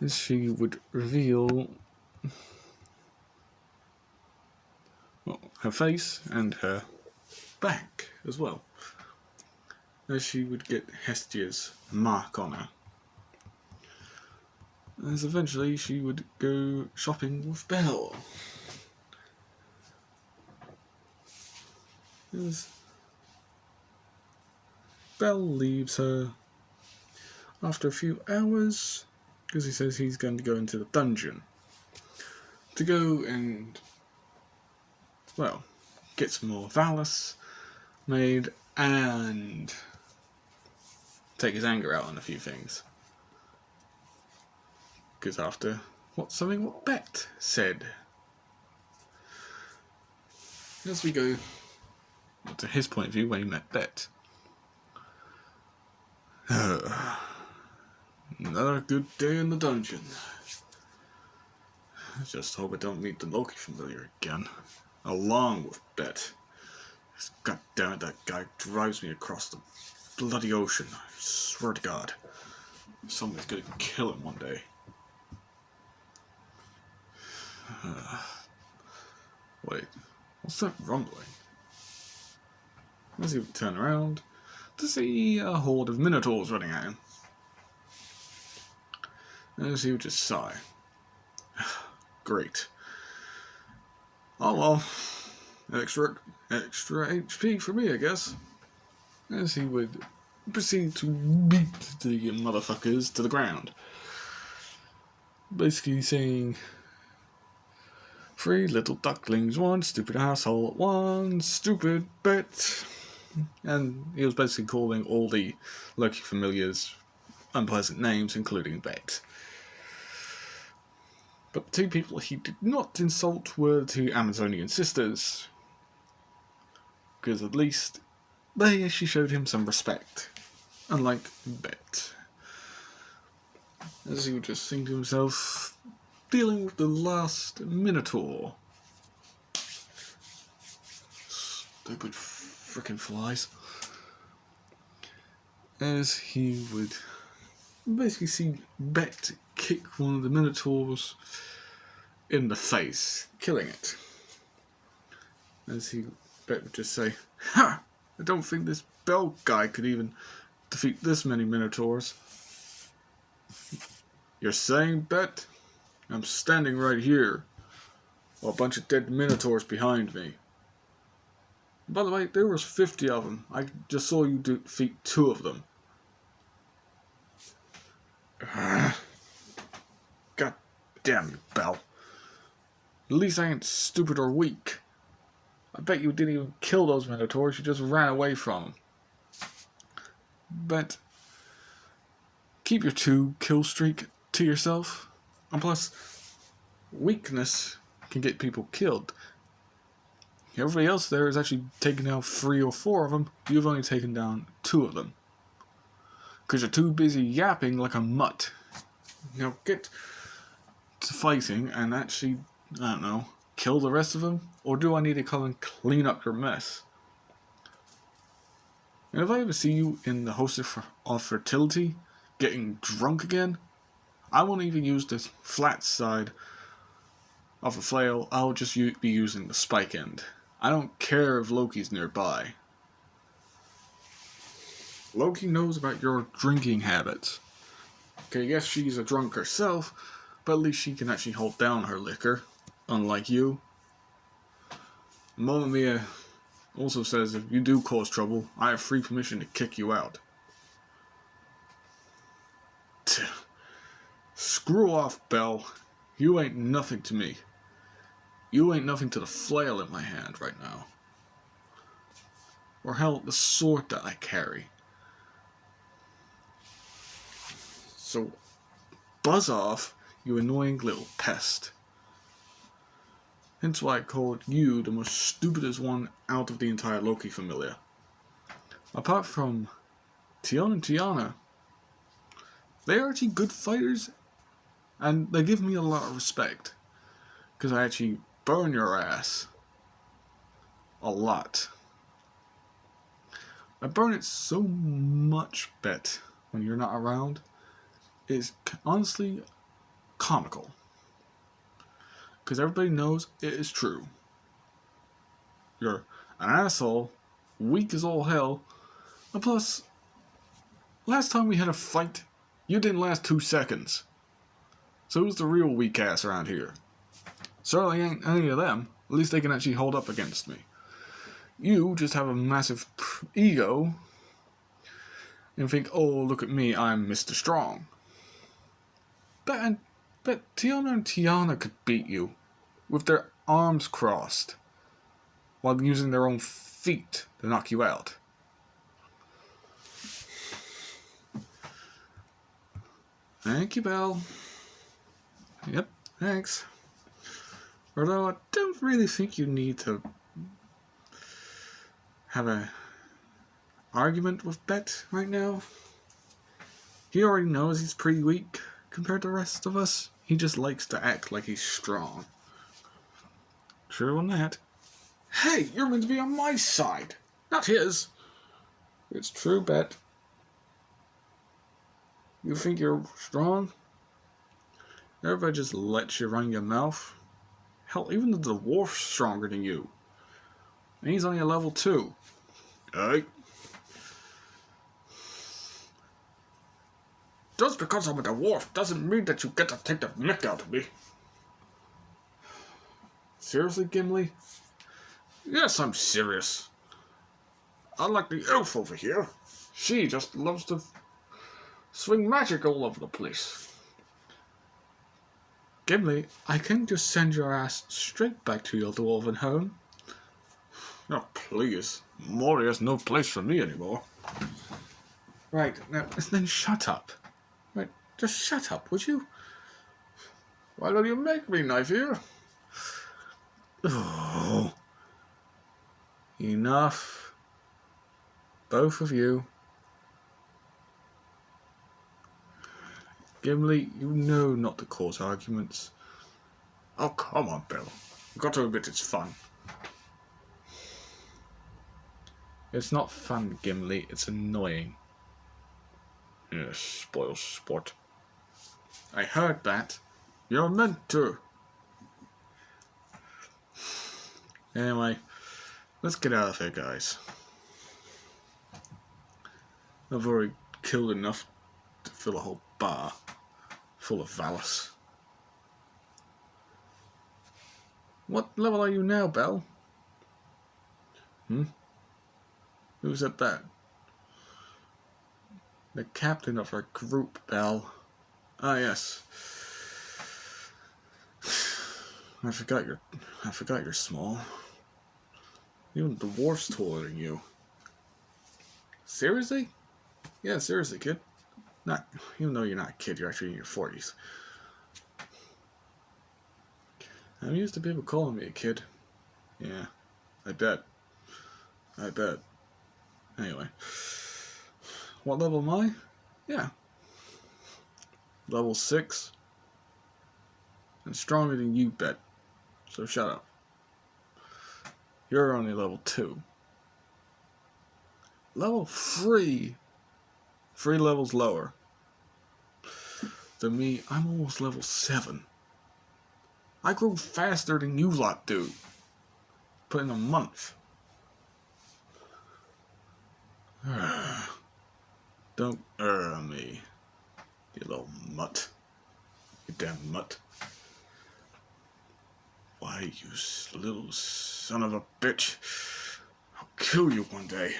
as she would reveal her face and her back as well, as she would get Hestia's mark on her. As eventually she would go shopping with Belle. As Belle leaves her after a few hours, because he says he's going to go into the dungeon to go and, well, get some more Valis made and take his anger out on a few things. Because after what Bet said. As we go to his point of view when he met Bet. Another good day in the dungeon. I just hope I don't meet the Loki familiar again, along with Bet. God damn it, that guy drives me across the bloody ocean. I swear to God. Somebody's gonna kill him one day. Wait, what's that rumbling? As he would turn around to see a horde of minotaurs running at him. As he would just sigh. Great. Oh well, extra HP for me, I guess. As he would proceed to beat the motherfuckers to the ground. Basically saying, 3 little ducklings, 1 stupid asshole, 1 stupid Bet. And he was basically calling all the Loki familiars unpleasant names, including Bet. But the 2 people he did not insult were the 2 Amazonian sisters, because at least they actually showed him some respect, unlike Bet. As he would just think to himself, dealing with the last Minotaur. Stupid frickin' flies. As he would basically see Bet kick one of the Minotaurs in the face, killing it. As Bet would just say, "Ha! I don't think this Belle guy could even defeat this many Minotaurs." You're saying, Bet? I'm standing right here, while a bunch of dead Minotaurs behind me. By the way, there was 50 of them. I just saw you defeat 2 of them. God damn you, Belle. At least I ain't stupid or weak. I bet you didn't even kill those Minotaurs, you just ran away from them. But keep your 2 kill streak to yourself. And plus, weakness can get people killed. Everybody else there is actually taking down 3 or 4 of them. You've only taken down 2 of them. Because you're too busy yapping like a mutt. Now get to fighting and actually, I don't know, kill the rest of them? Or do I need to come and clean up your mess? And if I ever see you in the Host of Fertility, getting drunk again, I won't even use the flat side of a flail, I'll just be using the spike end. I don't care if Loki's nearby. Loki knows about your drinking habits. Okay, yes, she's a drunk herself, but at least she can actually hold down her liquor, unlike you. Mamma Mia also says if you do cause trouble, I have free permission to kick you out. Screw off, Belle. You ain't nothing to me. You ain't nothing to the flail in my hand right now. Or hell, the sword that I carry. So, buzz off, you annoying little pest. Hence why I called you the most stupidest one out of the entire Loki familia. Apart from Tion and Tiana, they are actually good fighters, and they give me a lot of respect. Because I actually burn your ass. A lot. I burn it so much bet when you're not around. It's honestly comical. Because everybody knows it is true. You're an asshole, weak as all hell, and plus, last time we had a fight, you didn't last 2 seconds. So who's the real weak ass around here? Certainly ain't any of them. At least they can actually hold up against me. You just have a massive ego and think, oh, look at me, I'm Mr. Strong. Bet Tiana and Tiana could beat you with their arms crossed while using their own feet to knock you out. Thank you, Belle. Yep, thanks. Although I don't really think you need to have an argument with Bet right now. He already knows he's pretty weak compared to the rest of us. He just likes to act like he's strong. True on that. Hey, you're meant to be on my side, not his. It's true, Bet. You think you're strong? Everybody just lets you run your mouth. Hell, even the dwarf's stronger than you. And he's only a level 2. Hey. Just because I'm a dwarf doesn't mean that you get to take the mick out of me. Seriously, Gimli? Yes, I'm serious. Unlike the elf over here, she just loves to swing magic all over the place. Gimli, I can just send your ass straight back to your dwarven home. Oh, please. Moria's no place for me anymore. Right, now, then shut up. Right, just shut up, would you? Why don't you make me, knife here? Oh. Enough. Both of you. Gimli, you know not to cause arguments. Oh, come on, Bill. You've got to admit it's fun. It's not fun, Gimli. It's annoying. Yes, spoils sport. I heard that. You're meant to. Anyway, let's get out of here, guys. I've already killed enough to fill a whole bar full of Valis. What level are you now, Belle? Who's at that? The captain of our group, Belle. Ah, yes. I forgot you're small. Even the dwarf's taller than you. Seriously? Yeah, seriously, kid. Not, even though you're not a kid, you're actually in your 40s. I'm used to people calling me a kid. Yeah, I bet. Anyway. What level am I? Yeah. Level 6. And stronger than you, Bet. So shut up. You're only level 2. Level 3. 3 levels lower than me. I'm almost level 7. I grew faster than you lot do. Put in a month. Don't on me, you little mutt. You damn mutt. Why, you little son of a bitch. I'll kill you one day.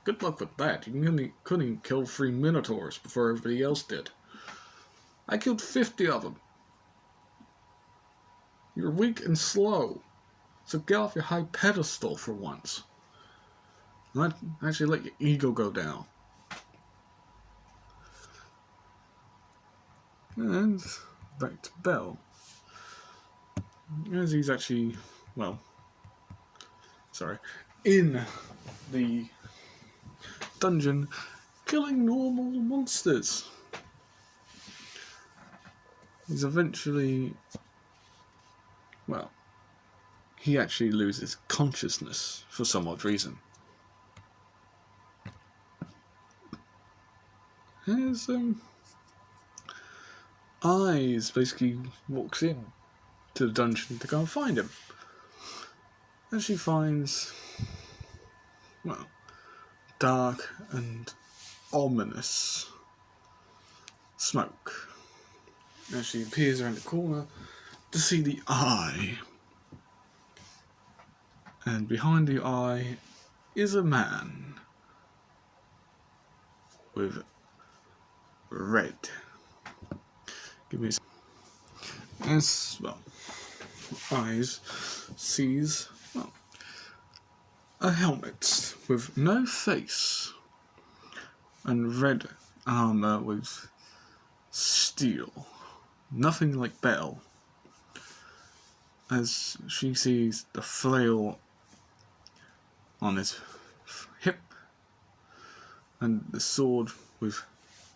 Good luck with that. You couldn't even kill 3 Minotaurs before everybody else did. I killed 50 of them. You're weak and slow. So get off your high pedestal for once. Actually let your ego go down. And back to Belle. As he's actually, in the dungeon killing normal monsters. He's eventually, he actually loses consciousness for some odd reason. as Eyes basically walks in to the dungeon to go and find him. And she finds, well, dark and ominous smoke. As she peers around the corner to see the eye. And behind the eye is a man with red. Give me as well. Eyes sees, well, a helmet with no face and red armour with steel. Nothing like Bell. As she sees the flail on his hip and the sword with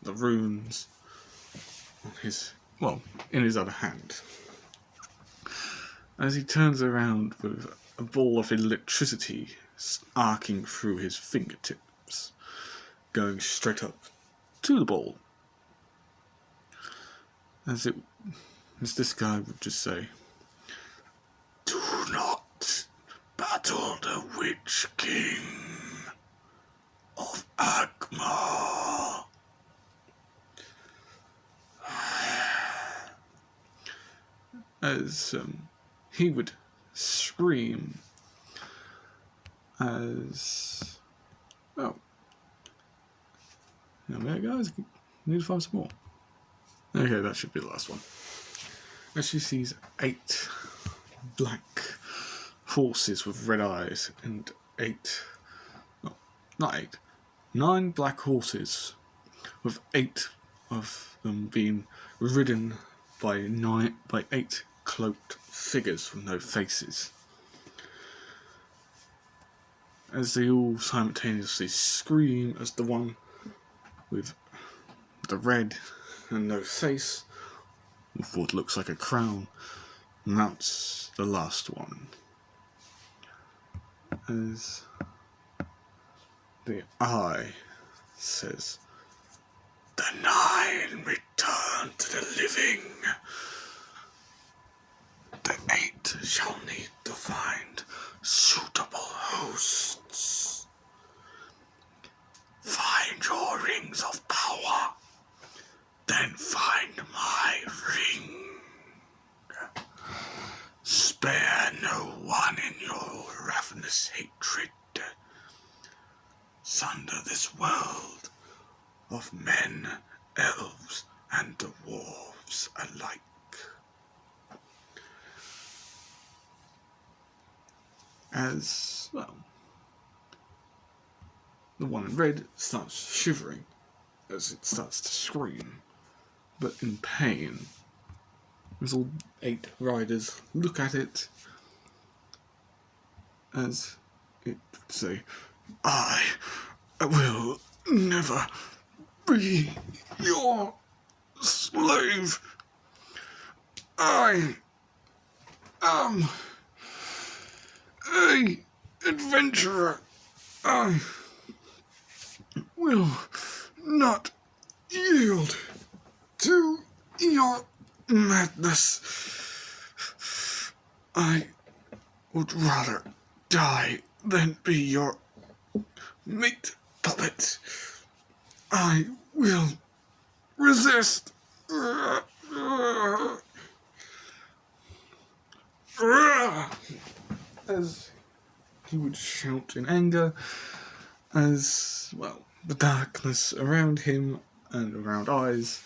the runes on his, well, in his other hand. As he turns around with a ball of electricity arcing through his fingertips, going straight up to the ball. As this guy would just say, "Do not battle the Witch King of Agmar." As he would scream as, oh, now there guys, need to find some more. Okay, that should be the last one. As she sees 8 black horses with red eyes and 9 black horses with 8 of them being ridden by 8 cloaked figures with no faces. As they all simultaneously scream as the one with the red and no face, with what looks like a crown, mounts the last one. As the eye says, "The 9 return to the living. The 8 shall need to find suitable hosts. Find your rings of power, then find my ring. Spare no one in your ravenous hatred. Sunder this world of men, elves, and dwarves alike." As, well, the one in red starts shivering as it starts to scream, but in pain. As all 8 riders look at it as it would say, "I will never be your slave. I am a adventurer. I will not yield to your madness. I would rather die than be your meat puppet. I will resist." As he would shout in anger, as, well, the darkness around him and around Eyes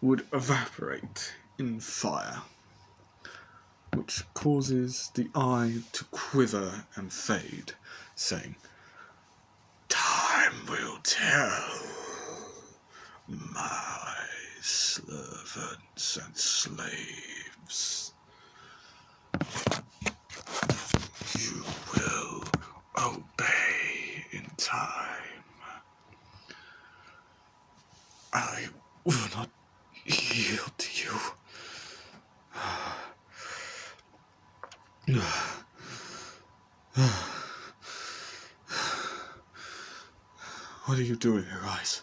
would evaporate in fire, which causes the eye to quiver and fade, saying, "Time will tell, my servants and slaves. You will obey in time. I will not yield to you. What are you doing here, Eyes?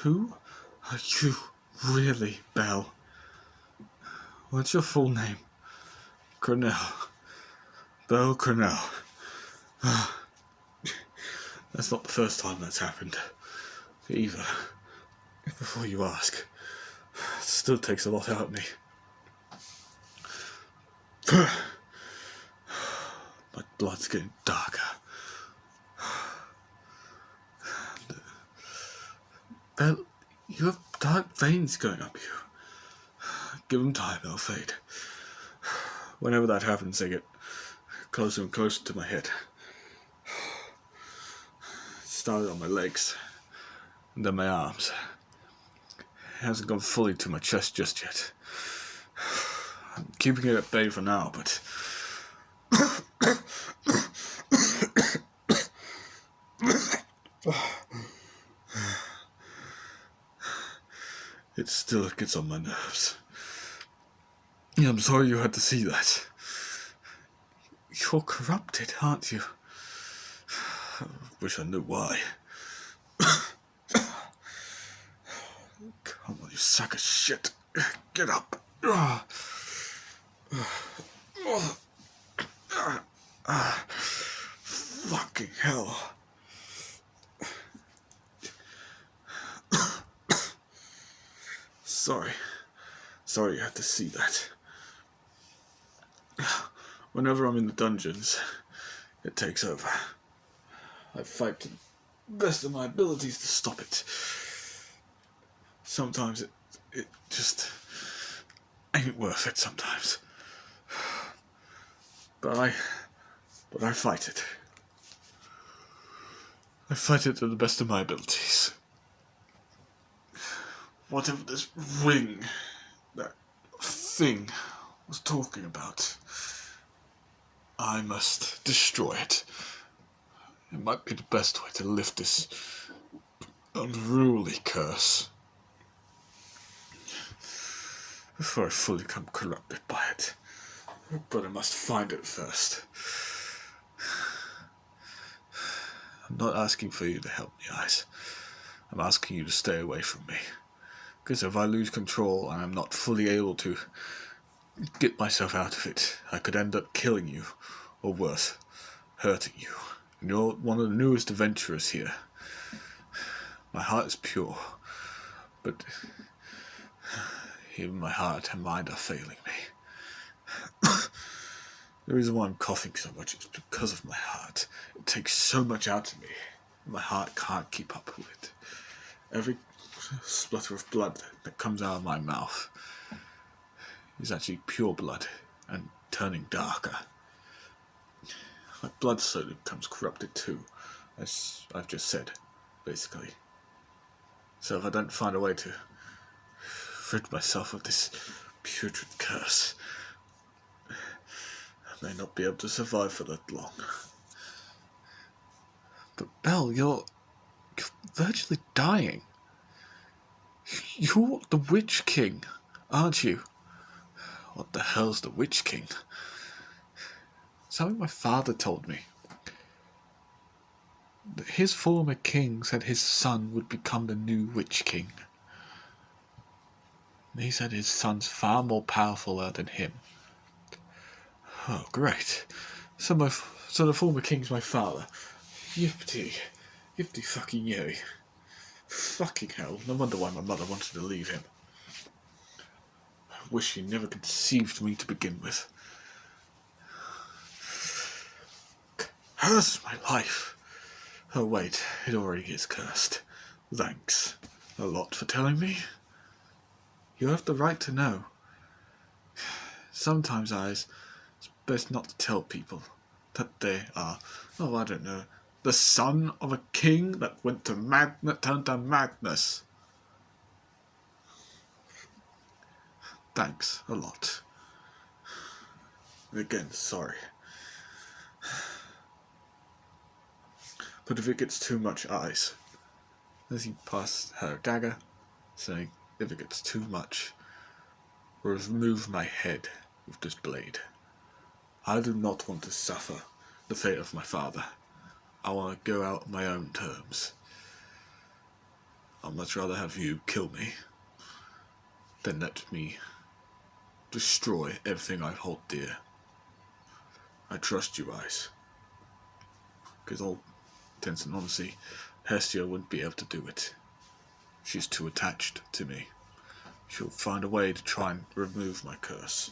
Who are you really, Belle? What's your full name? Cornell. Belle Cornell. That's not the first time that's happened, either. Before you ask, it still takes a lot out of me. My blood's getting darker. Belle, you have dark veins going up you. Give them time, they'll fade. Whenever that happens, they get closer and closer to my head. It started on my legs, and then my arms. It hasn't gone fully to my chest just yet. I'm keeping it at bay for now, but... it still gets on my nerves. Yeah, I'm sorry you had to see that. You're corrupted, aren't you? I wish I knew why. Come on, you sack of shit. Get up. Fucking hell. Sorry you had to see that. Whenever I'm in the dungeons, it takes over. I fight to the best of my abilities to stop it. Sometimes it just ain't worth it sometimes. But I fight it. I fight it to the best of my abilities. Whatever this ring, that thing, was talking about, I must destroy it. It might be the best way to lift this unruly curse. Before I fully become corrupted by it. But I must find it first. I'm not asking for you to help me, Eyes. I'm asking you to stay away from me. Because if I lose control and I'm not fully able to get myself out of it, I could end up killing you, or worse, hurting you. And you're one of the newest adventurers here. My heart is pure, but even my heart and mind are failing me. The reason why I'm coughing so much is because of my heart. It takes so much out of me. My heart can't keep up with it. Every splutter of blood that comes out of my mouth is actually pure blood and turning darker. My blood slowly becomes corrupted too, as I've just said, basically. So if I don't find a way to rid myself of this putrid curse, I may not be able to survive for that long. But Belle, you're virtually dying. You're the Witch King, aren't you? What the hell's the Witch King? Something my father told me. His former king said his son would become the new Witch King. He said his son's far more powerful than him. Oh, great. So the former king's my father. Yippity fucking yay. Fucking hell, no wonder why my mother wanted to leave him. I wish she never conceived me to begin with. Curse my life. Oh wait, it already is cursed. Thanks a lot for telling me. You have the right to know. Sometimes, Eyes, it's best not to tell people that they are, I don't know, the son of a king that turned to madness. Thanks a lot. Again, sorry. But if it gets too much, Eyes, as he passed her dagger, saying, if it gets too much, remove my head with this blade. I do not want to suffer the fate of my father. I want to go out on my own terms. I'd much rather have you kill me than let me destroy everything I hold dear. I trust you, Ice. Because all intents and honesty, Hestia wouldn't be able to do it. She's too attached to me. She'll find a way to try and remove my curse.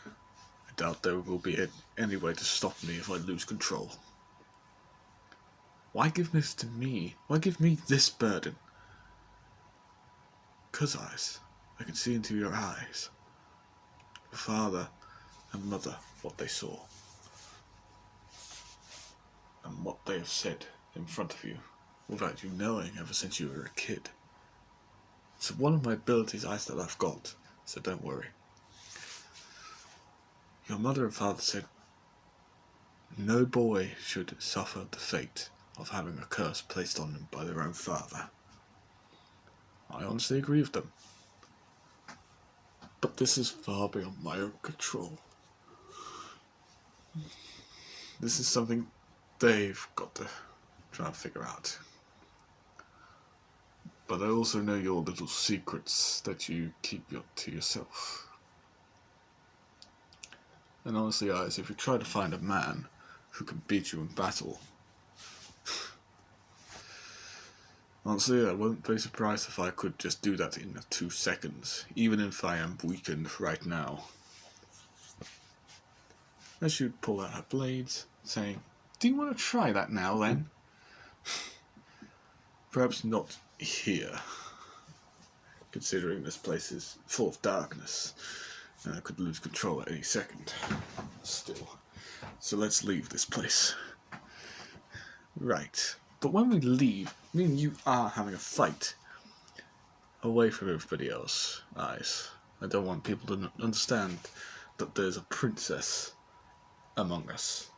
I doubt there will be any way to stop me if I lose control. Why give this to me? Why give me this burden? 'Cause, Ice, I can see into your eyes. Your father and mother, what they saw. And what they have said in front of you, without you knowing ever since you were a kid. It's one of my abilities, Ice, that I've got, so don't worry. Your mother and father said no boy should suffer the fate of having a curse placed on them by their own father. I honestly agree with them. But this is far beyond my own control. This is something they've got to try and figure out. But I also know your little secrets that you keep to yourself. And honestly, Ice, if you try to find a man who can beat you in battle, honestly, I won't be surprised if I could just do that in 2 seconds, even if I am weakened right now. As she'd pull out her blades, saying, "Do you want to try that now, then?" Perhaps not here, considering this place is full of darkness, and I could lose control at any second. Still. So let's leave this place. Right. But when we leave, me and you are having a fight. Away from everybody else, Ice. I don't want people to understand that there's a princess among us.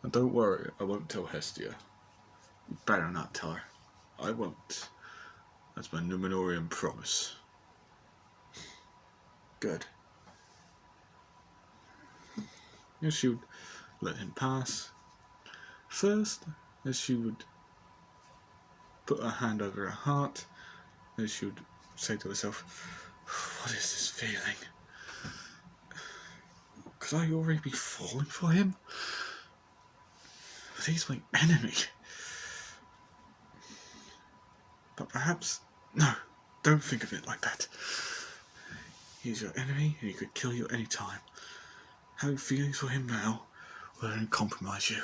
And don't worry, I won't tell Hestia. You better not tell her. I won't. That's my Numenorian promise. Good. As she would let him pass. First, as she would put her hand over her heart, as she would say to herself, "What is this feeling? Could I already be falling for him? But he's my enemy. But perhaps... No, don't think of it like that. He's your enemy and he could kill you at any time. Having feelings for him now will only compromise you.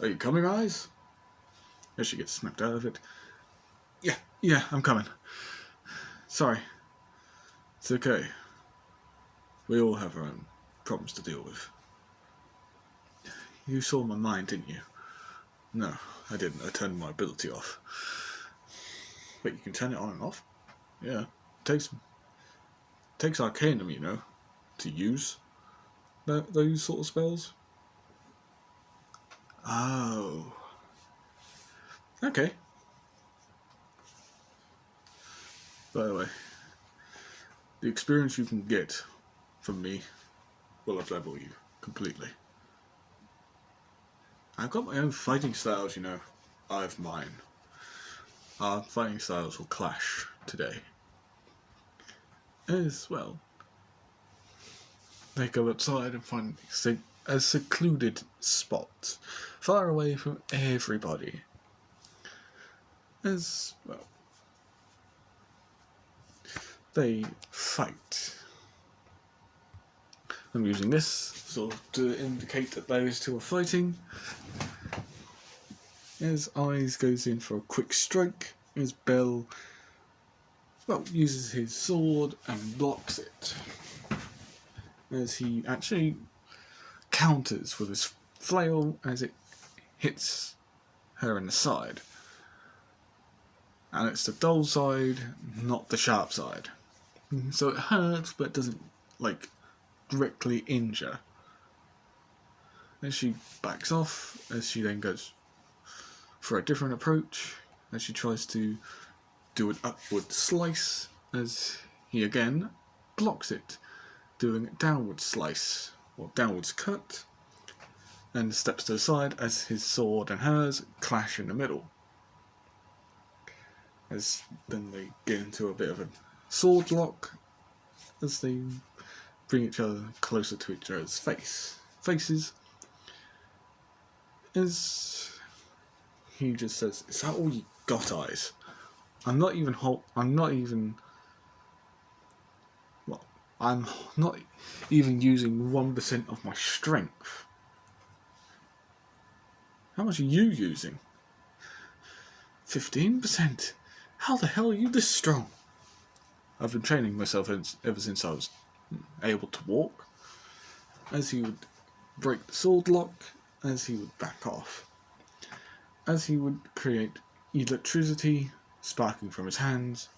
Are you coming, Ice?" As she gets snapped out of it. Yeah, I'm coming. Sorry. It's okay. We all have our own problems to deal with. You saw my mind, didn't you? No, I didn't. I turned my ability off. But you can turn it on and off? Yeah. Takes Arcanum, you know, to use those sort of spells. Oh. Okay. By the way, the experience you can get from me will up-level you completely. I've got my own fighting styles, you know. I have mine. Our fighting styles will clash today. As well, they go outside and find a secluded spot, far away from everybody. As well, they fight. I'm using this sort of to indicate that those two are fighting. As Eyes goes in for a quick strike, as Bell, well, uses his sword and blocks it. As he actually counters with his flail as it hits her in the side. And it's the dull side, not the sharp side. So it hurts, but it doesn't, like, directly injure. As she backs off, as she then goes for a different approach, as she tries to do an upward slice, as he again blocks it, doing a downward slice, or downwards cut, and steps to the side as his sword and hers clash in the middle. As then they get into a bit of a sword lock as they bring each other closer to each other's faces. As he just says, "Is that all you got, Eyes? I'm not even well, I'm not even using 1% of my strength. How much are you using? 15%? How the hell are you this strong?" "I've been training myself ever since I was able to walk." As he would break the sword lock, as he would back off, as he would create electricity sparking from his hand,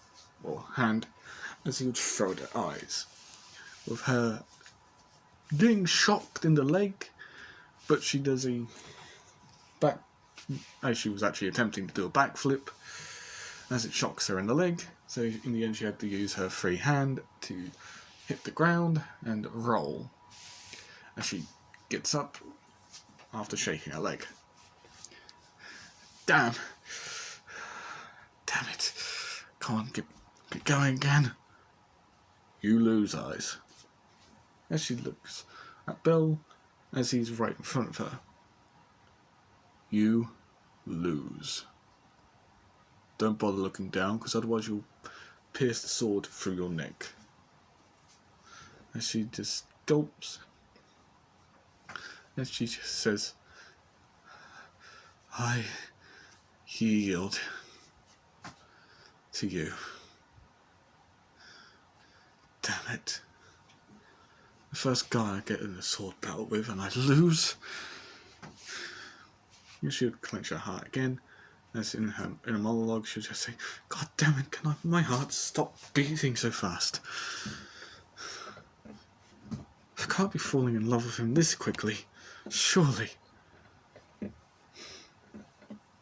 as he would throw it at Eyes, with her getting shocked in the leg, but she does a back, as she was actually attempting to do a backflip, as it shocks her in the leg, so in the end she had to use her free hand to hit the ground and roll, as she gets up after shaking her leg. Damn it. Come on, get going again. You lose, Eyes. As she looks at Bill, as he's right in front of her. You lose. Don't bother looking down, because otherwise you'll pierce the sword through your neck. As she just gulps. As she just says, "I yield to you." Damn it. The first guy I get in a sword battle with and I lose. She would clench her heart again, as in a monologue she would just say, "God damn it, can my heart stop beating so fast? I can't be falling in love with him this quickly, surely."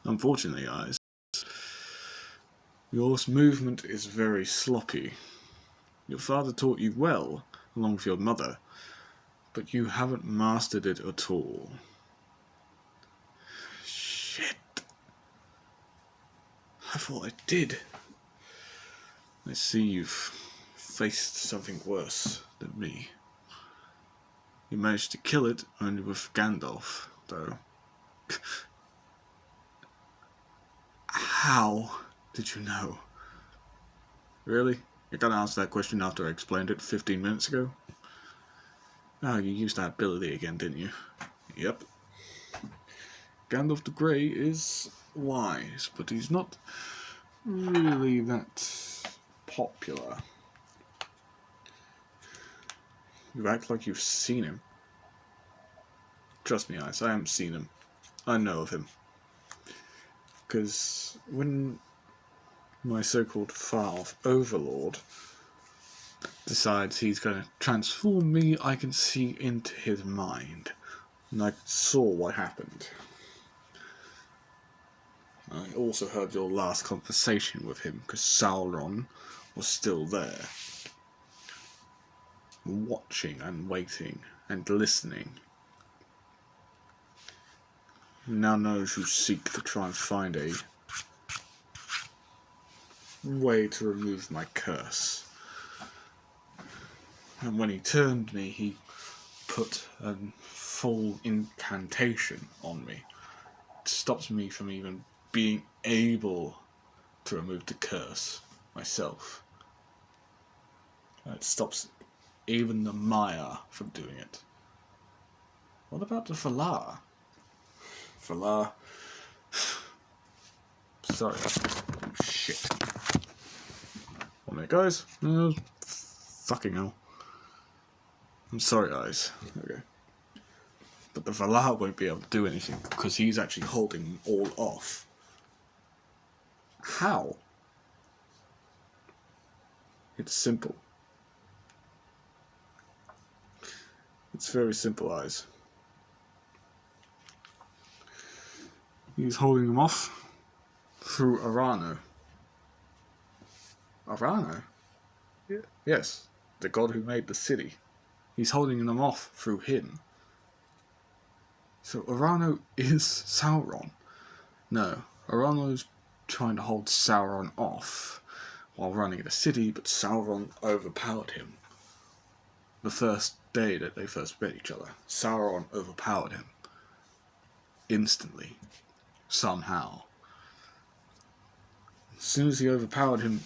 Unfortunately, Eyes, your movement is very sloppy. Your father taught you well, along with your mother, but you haven't mastered it at all. Shit. I thought I did. I see you've faced something worse than me. You managed to kill it only with Gandalf, though. How did you know? Really? You're gonna answer that question after I explained it 15 minutes ago? Oh, you used that ability again, didn't you? Yep. Gandalf the Grey is wise, but he's not really that popular. You act like you've seen him. Trust me, Ice, I haven't seen him. I know of him. Because when my so-called far-off overlord decides he's going to transform me, I can see into his mind. And I saw what happened. I also heard your last conversation with him, because Sauron was still there. Watching and waiting and listening. He now knows you seek to try and find a way to remove my curse. And when he turned me, he put a full incantation on me. It stops me from even being able to remove the curse myself. It stops even the Maya from doing it. What about the Valar? Valar... Sorry. Shit. 1 minute, guys. Fucking hell. I'm sorry, guys. Okay. But the Valar won't be able to do anything because he's actually holding them all off. How? It's simple. It's very simple, Eyes. He's holding them off through Arano. Arano? Yeah. Yes, the god who made the city. He's holding them off through him. So Arano is Sauron. No, Arano's trying to hold Sauron off while running the city, but Sauron overpowered him. The first day that they first met each other, Sauron overpowered him. Instantly. Somehow. As soon as he overpowered him,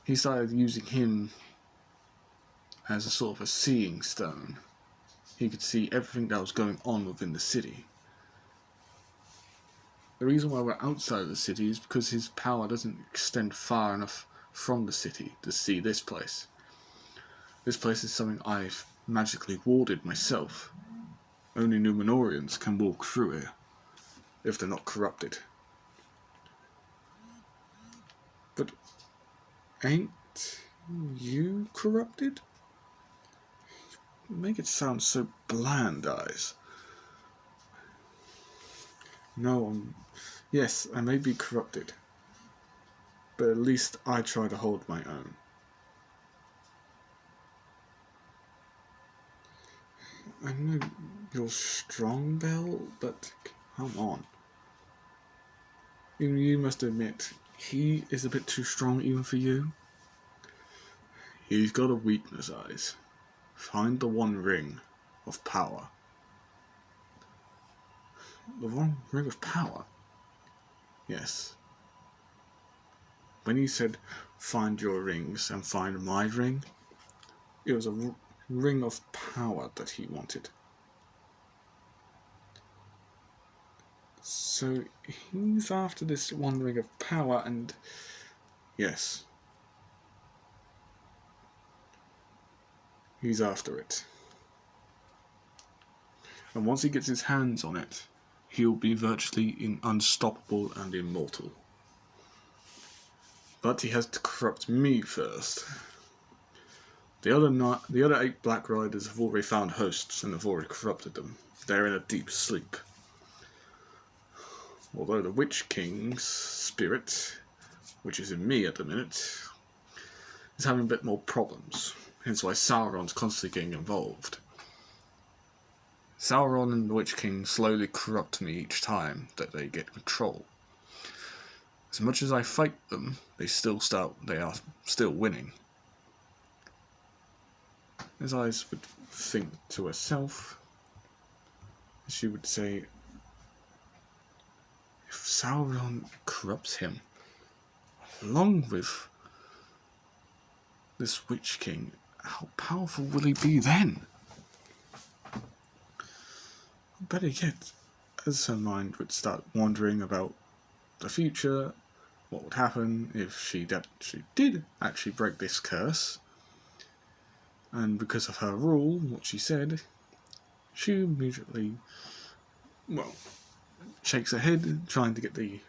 he started using him as a sort of a seeing stone. He could see everything that was going on within the city. The reason why we're outside of the city is because his power doesn't extend far enough from the city to see this place. This place is something I've magically warded myself. Only Númenóreans can walk through here, if they're not corrupted. But ain't you corrupted? You make it sound so bland, Eyes. No, yes, I may be corrupted, but at least I try to hold my own. I know you're strong, Belle, but come on. Even you must admit, he is a bit too strong even for you. He's got a weakness, Eyes. Find the one ring of power. The one ring of power? Yes. When you said, find your rings and find my ring, it was a ring of power that he wanted. So he's after this one ring of power, and yes, he's after it. And once he gets his hands on it, he'll be virtually unstoppable and immortal. But he has to corrupt me first. The other 8 Black Riders have already found hosts and have already corrupted them. They're in a deep sleep. Although the Witch King's spirit, which is in me at the minute, is having a bit more problems. Hence why Sauron's constantly getting involved. Sauron and the Witch King slowly corrupt me each time that they get control. As much as I fight them, they are still winning. As Eyes would think to herself, she would say, if Sauron corrupts him, along with this Witch King, how powerful will he be then? Better yet, as her mind would start wandering about the future, what would happen if she did actually break this curse, and because of her rule, what she said, she immediately, shakes her head, trying to get the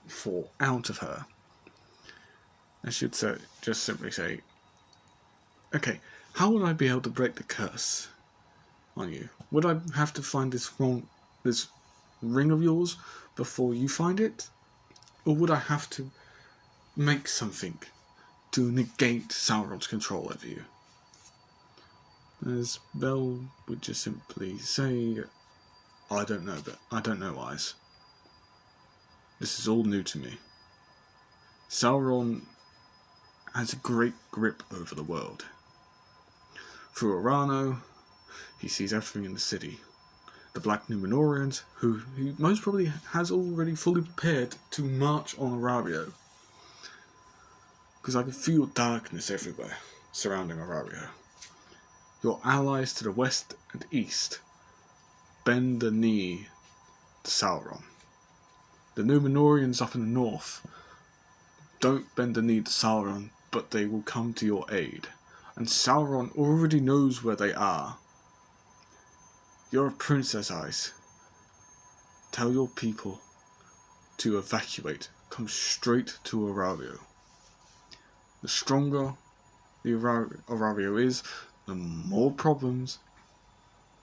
thought out of her. And she'd just simply say, okay, how would I be able to break the curse on you? Would I have to find this ring of yours before you find it? Or would I have to make something to negate Sauron's control over you? As Belle would just simply say, I don't know, but I don't know, Eyes. This is all new to me. Sauron has a great grip over the world. Through Urano, he sees everything in the city. The Black Númenóreans, who he most probably has already fully prepared to march on Arario. Because I can feel darkness everywhere surrounding Arario. Your allies to the west and east bend the knee to Sauron. The Númenóreans up in the north don't bend the knee to Sauron, but they will come to your aid. And Sauron already knows where they are. You're a princess, Eyes. Tell your people to evacuate. Come straight to Arario. The stronger the Arario is, the more problems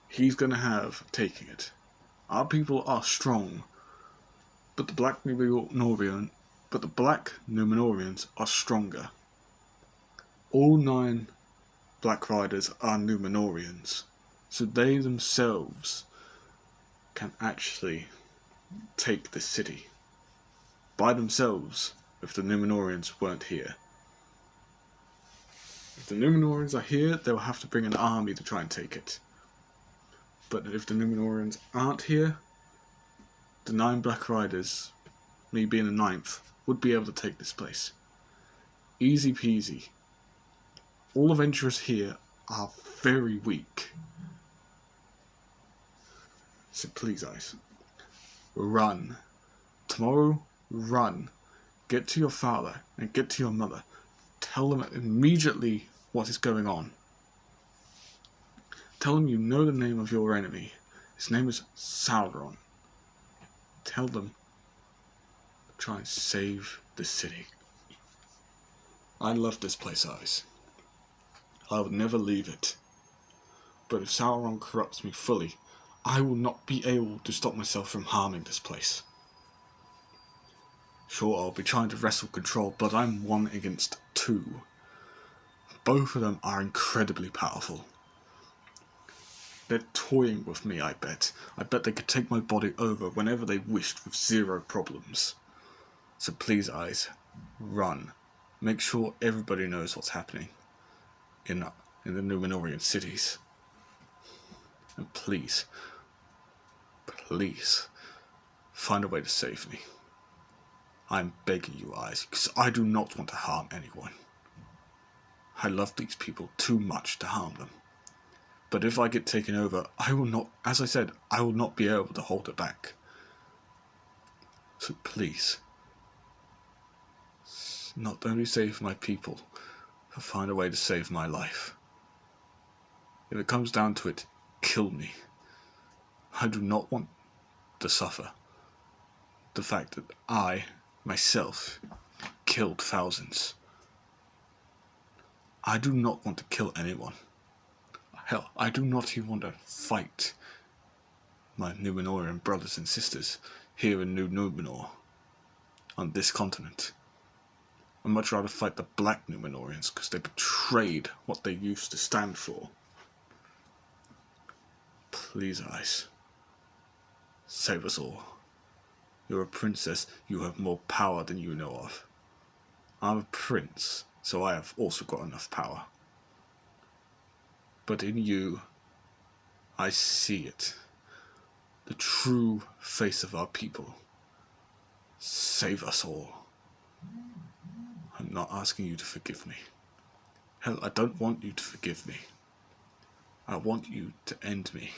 he's going to have taking it. Our people are strong, but the Black Númenóreans are stronger. All 9 Black Riders are Númenóreans, so they themselves can actually take the city. by themselves if the Numenorians weren't here. If the Numenorians are here, they'll have to bring an army to try and take it. But if the Numenorians aren't here, the 9 Black Riders, me being the 9th, would be able to take this place. Easy peasy. All adventurers here are very weak. So please, guys, run. Tomorrow, run. Get to your father and get to your mother. Tell them immediately what is going on. Tell them you know the name of your enemy. His name is Sauron. Tell them to try and save the city. I love this place, guys. I would never leave it. But if Sauron corrupts me fully, I will not be able to stop myself from harming this place. Sure, I'll be trying to wrestle control, but I'm 1 against 2. Both of them are incredibly powerful. They're toying with me, I bet. I bet they could take my body over whenever they wished with 0 problems. So please, guys, run. Make sure everybody knows what's happening in the Numenorian cities. And please, find a way to save me. I'm begging you, guys, because I do not want to harm anyone. I love these people too much to harm them. But if I get taken over, I will not, as I said, I will not be able to hold it back. So please, not only save my people, but find a way to save my life. If it comes down to it, kill me. I do not want to suffer the fact that I, myself, killed thousands. I do not want to kill anyone. Hell, I do not even want to fight my Numenorian brothers and sisters here in New Numenor, on this continent. I'd much rather fight the Black Numenorians, because they betrayed what they used to stand for. Please, guys, save us all. You're a princess, you have more power than you know of. I'm a prince, so I have also got enough power. But in you, I see it. The true face of our people. Save us all. I'm not asking you to forgive me. Hell, I don't want you to forgive me. I want you to end me,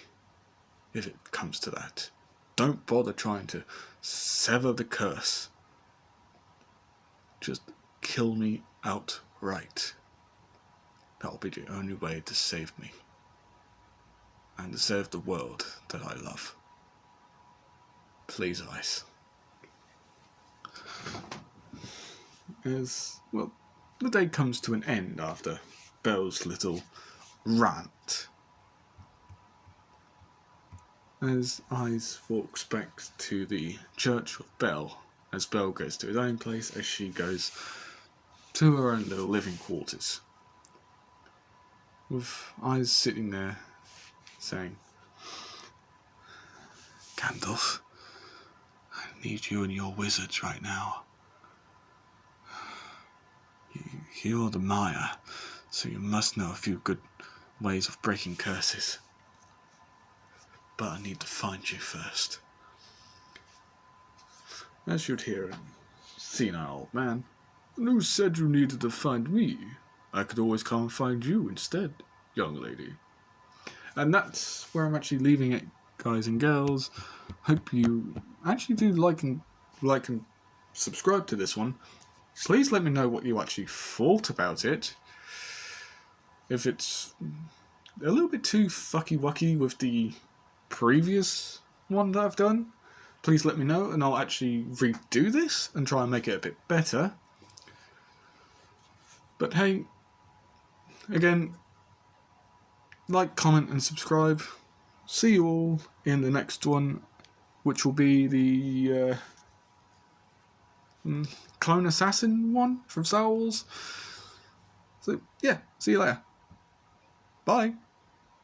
if it comes to that. Don't bother trying to sever the curse. Just kill me outright. That'll be the only way to save me. And to save the world that I love. Please, Ice. As, well, the day comes to an end after Bel's little rant. As Ice walks back to the church with Bel, as Bel goes to his own place, as she goes to her own little living quarters. With Eyes sitting there, saying, Gandalf, I need you and your wizards right now. You're the Maya, so you must know a few good ways of breaking curses. But I need to find you first. As you'd hear a senile old man, and who said you needed to find me? I could always come and find you instead, young lady. And that's where I'm actually leaving it, guys and girls. Hope you actually do like and subscribe to this one. Please let me know what you actually thought about it. If it's a little bit too fucky-wucky with the previous one that I've done, please let me know and I'll actually redo this and try and make it a bit better. But hey, again, like, comment and subscribe. See you all in the next one, which will be the Clone Assassin one from Star Wars. So yeah, see you later. Bye.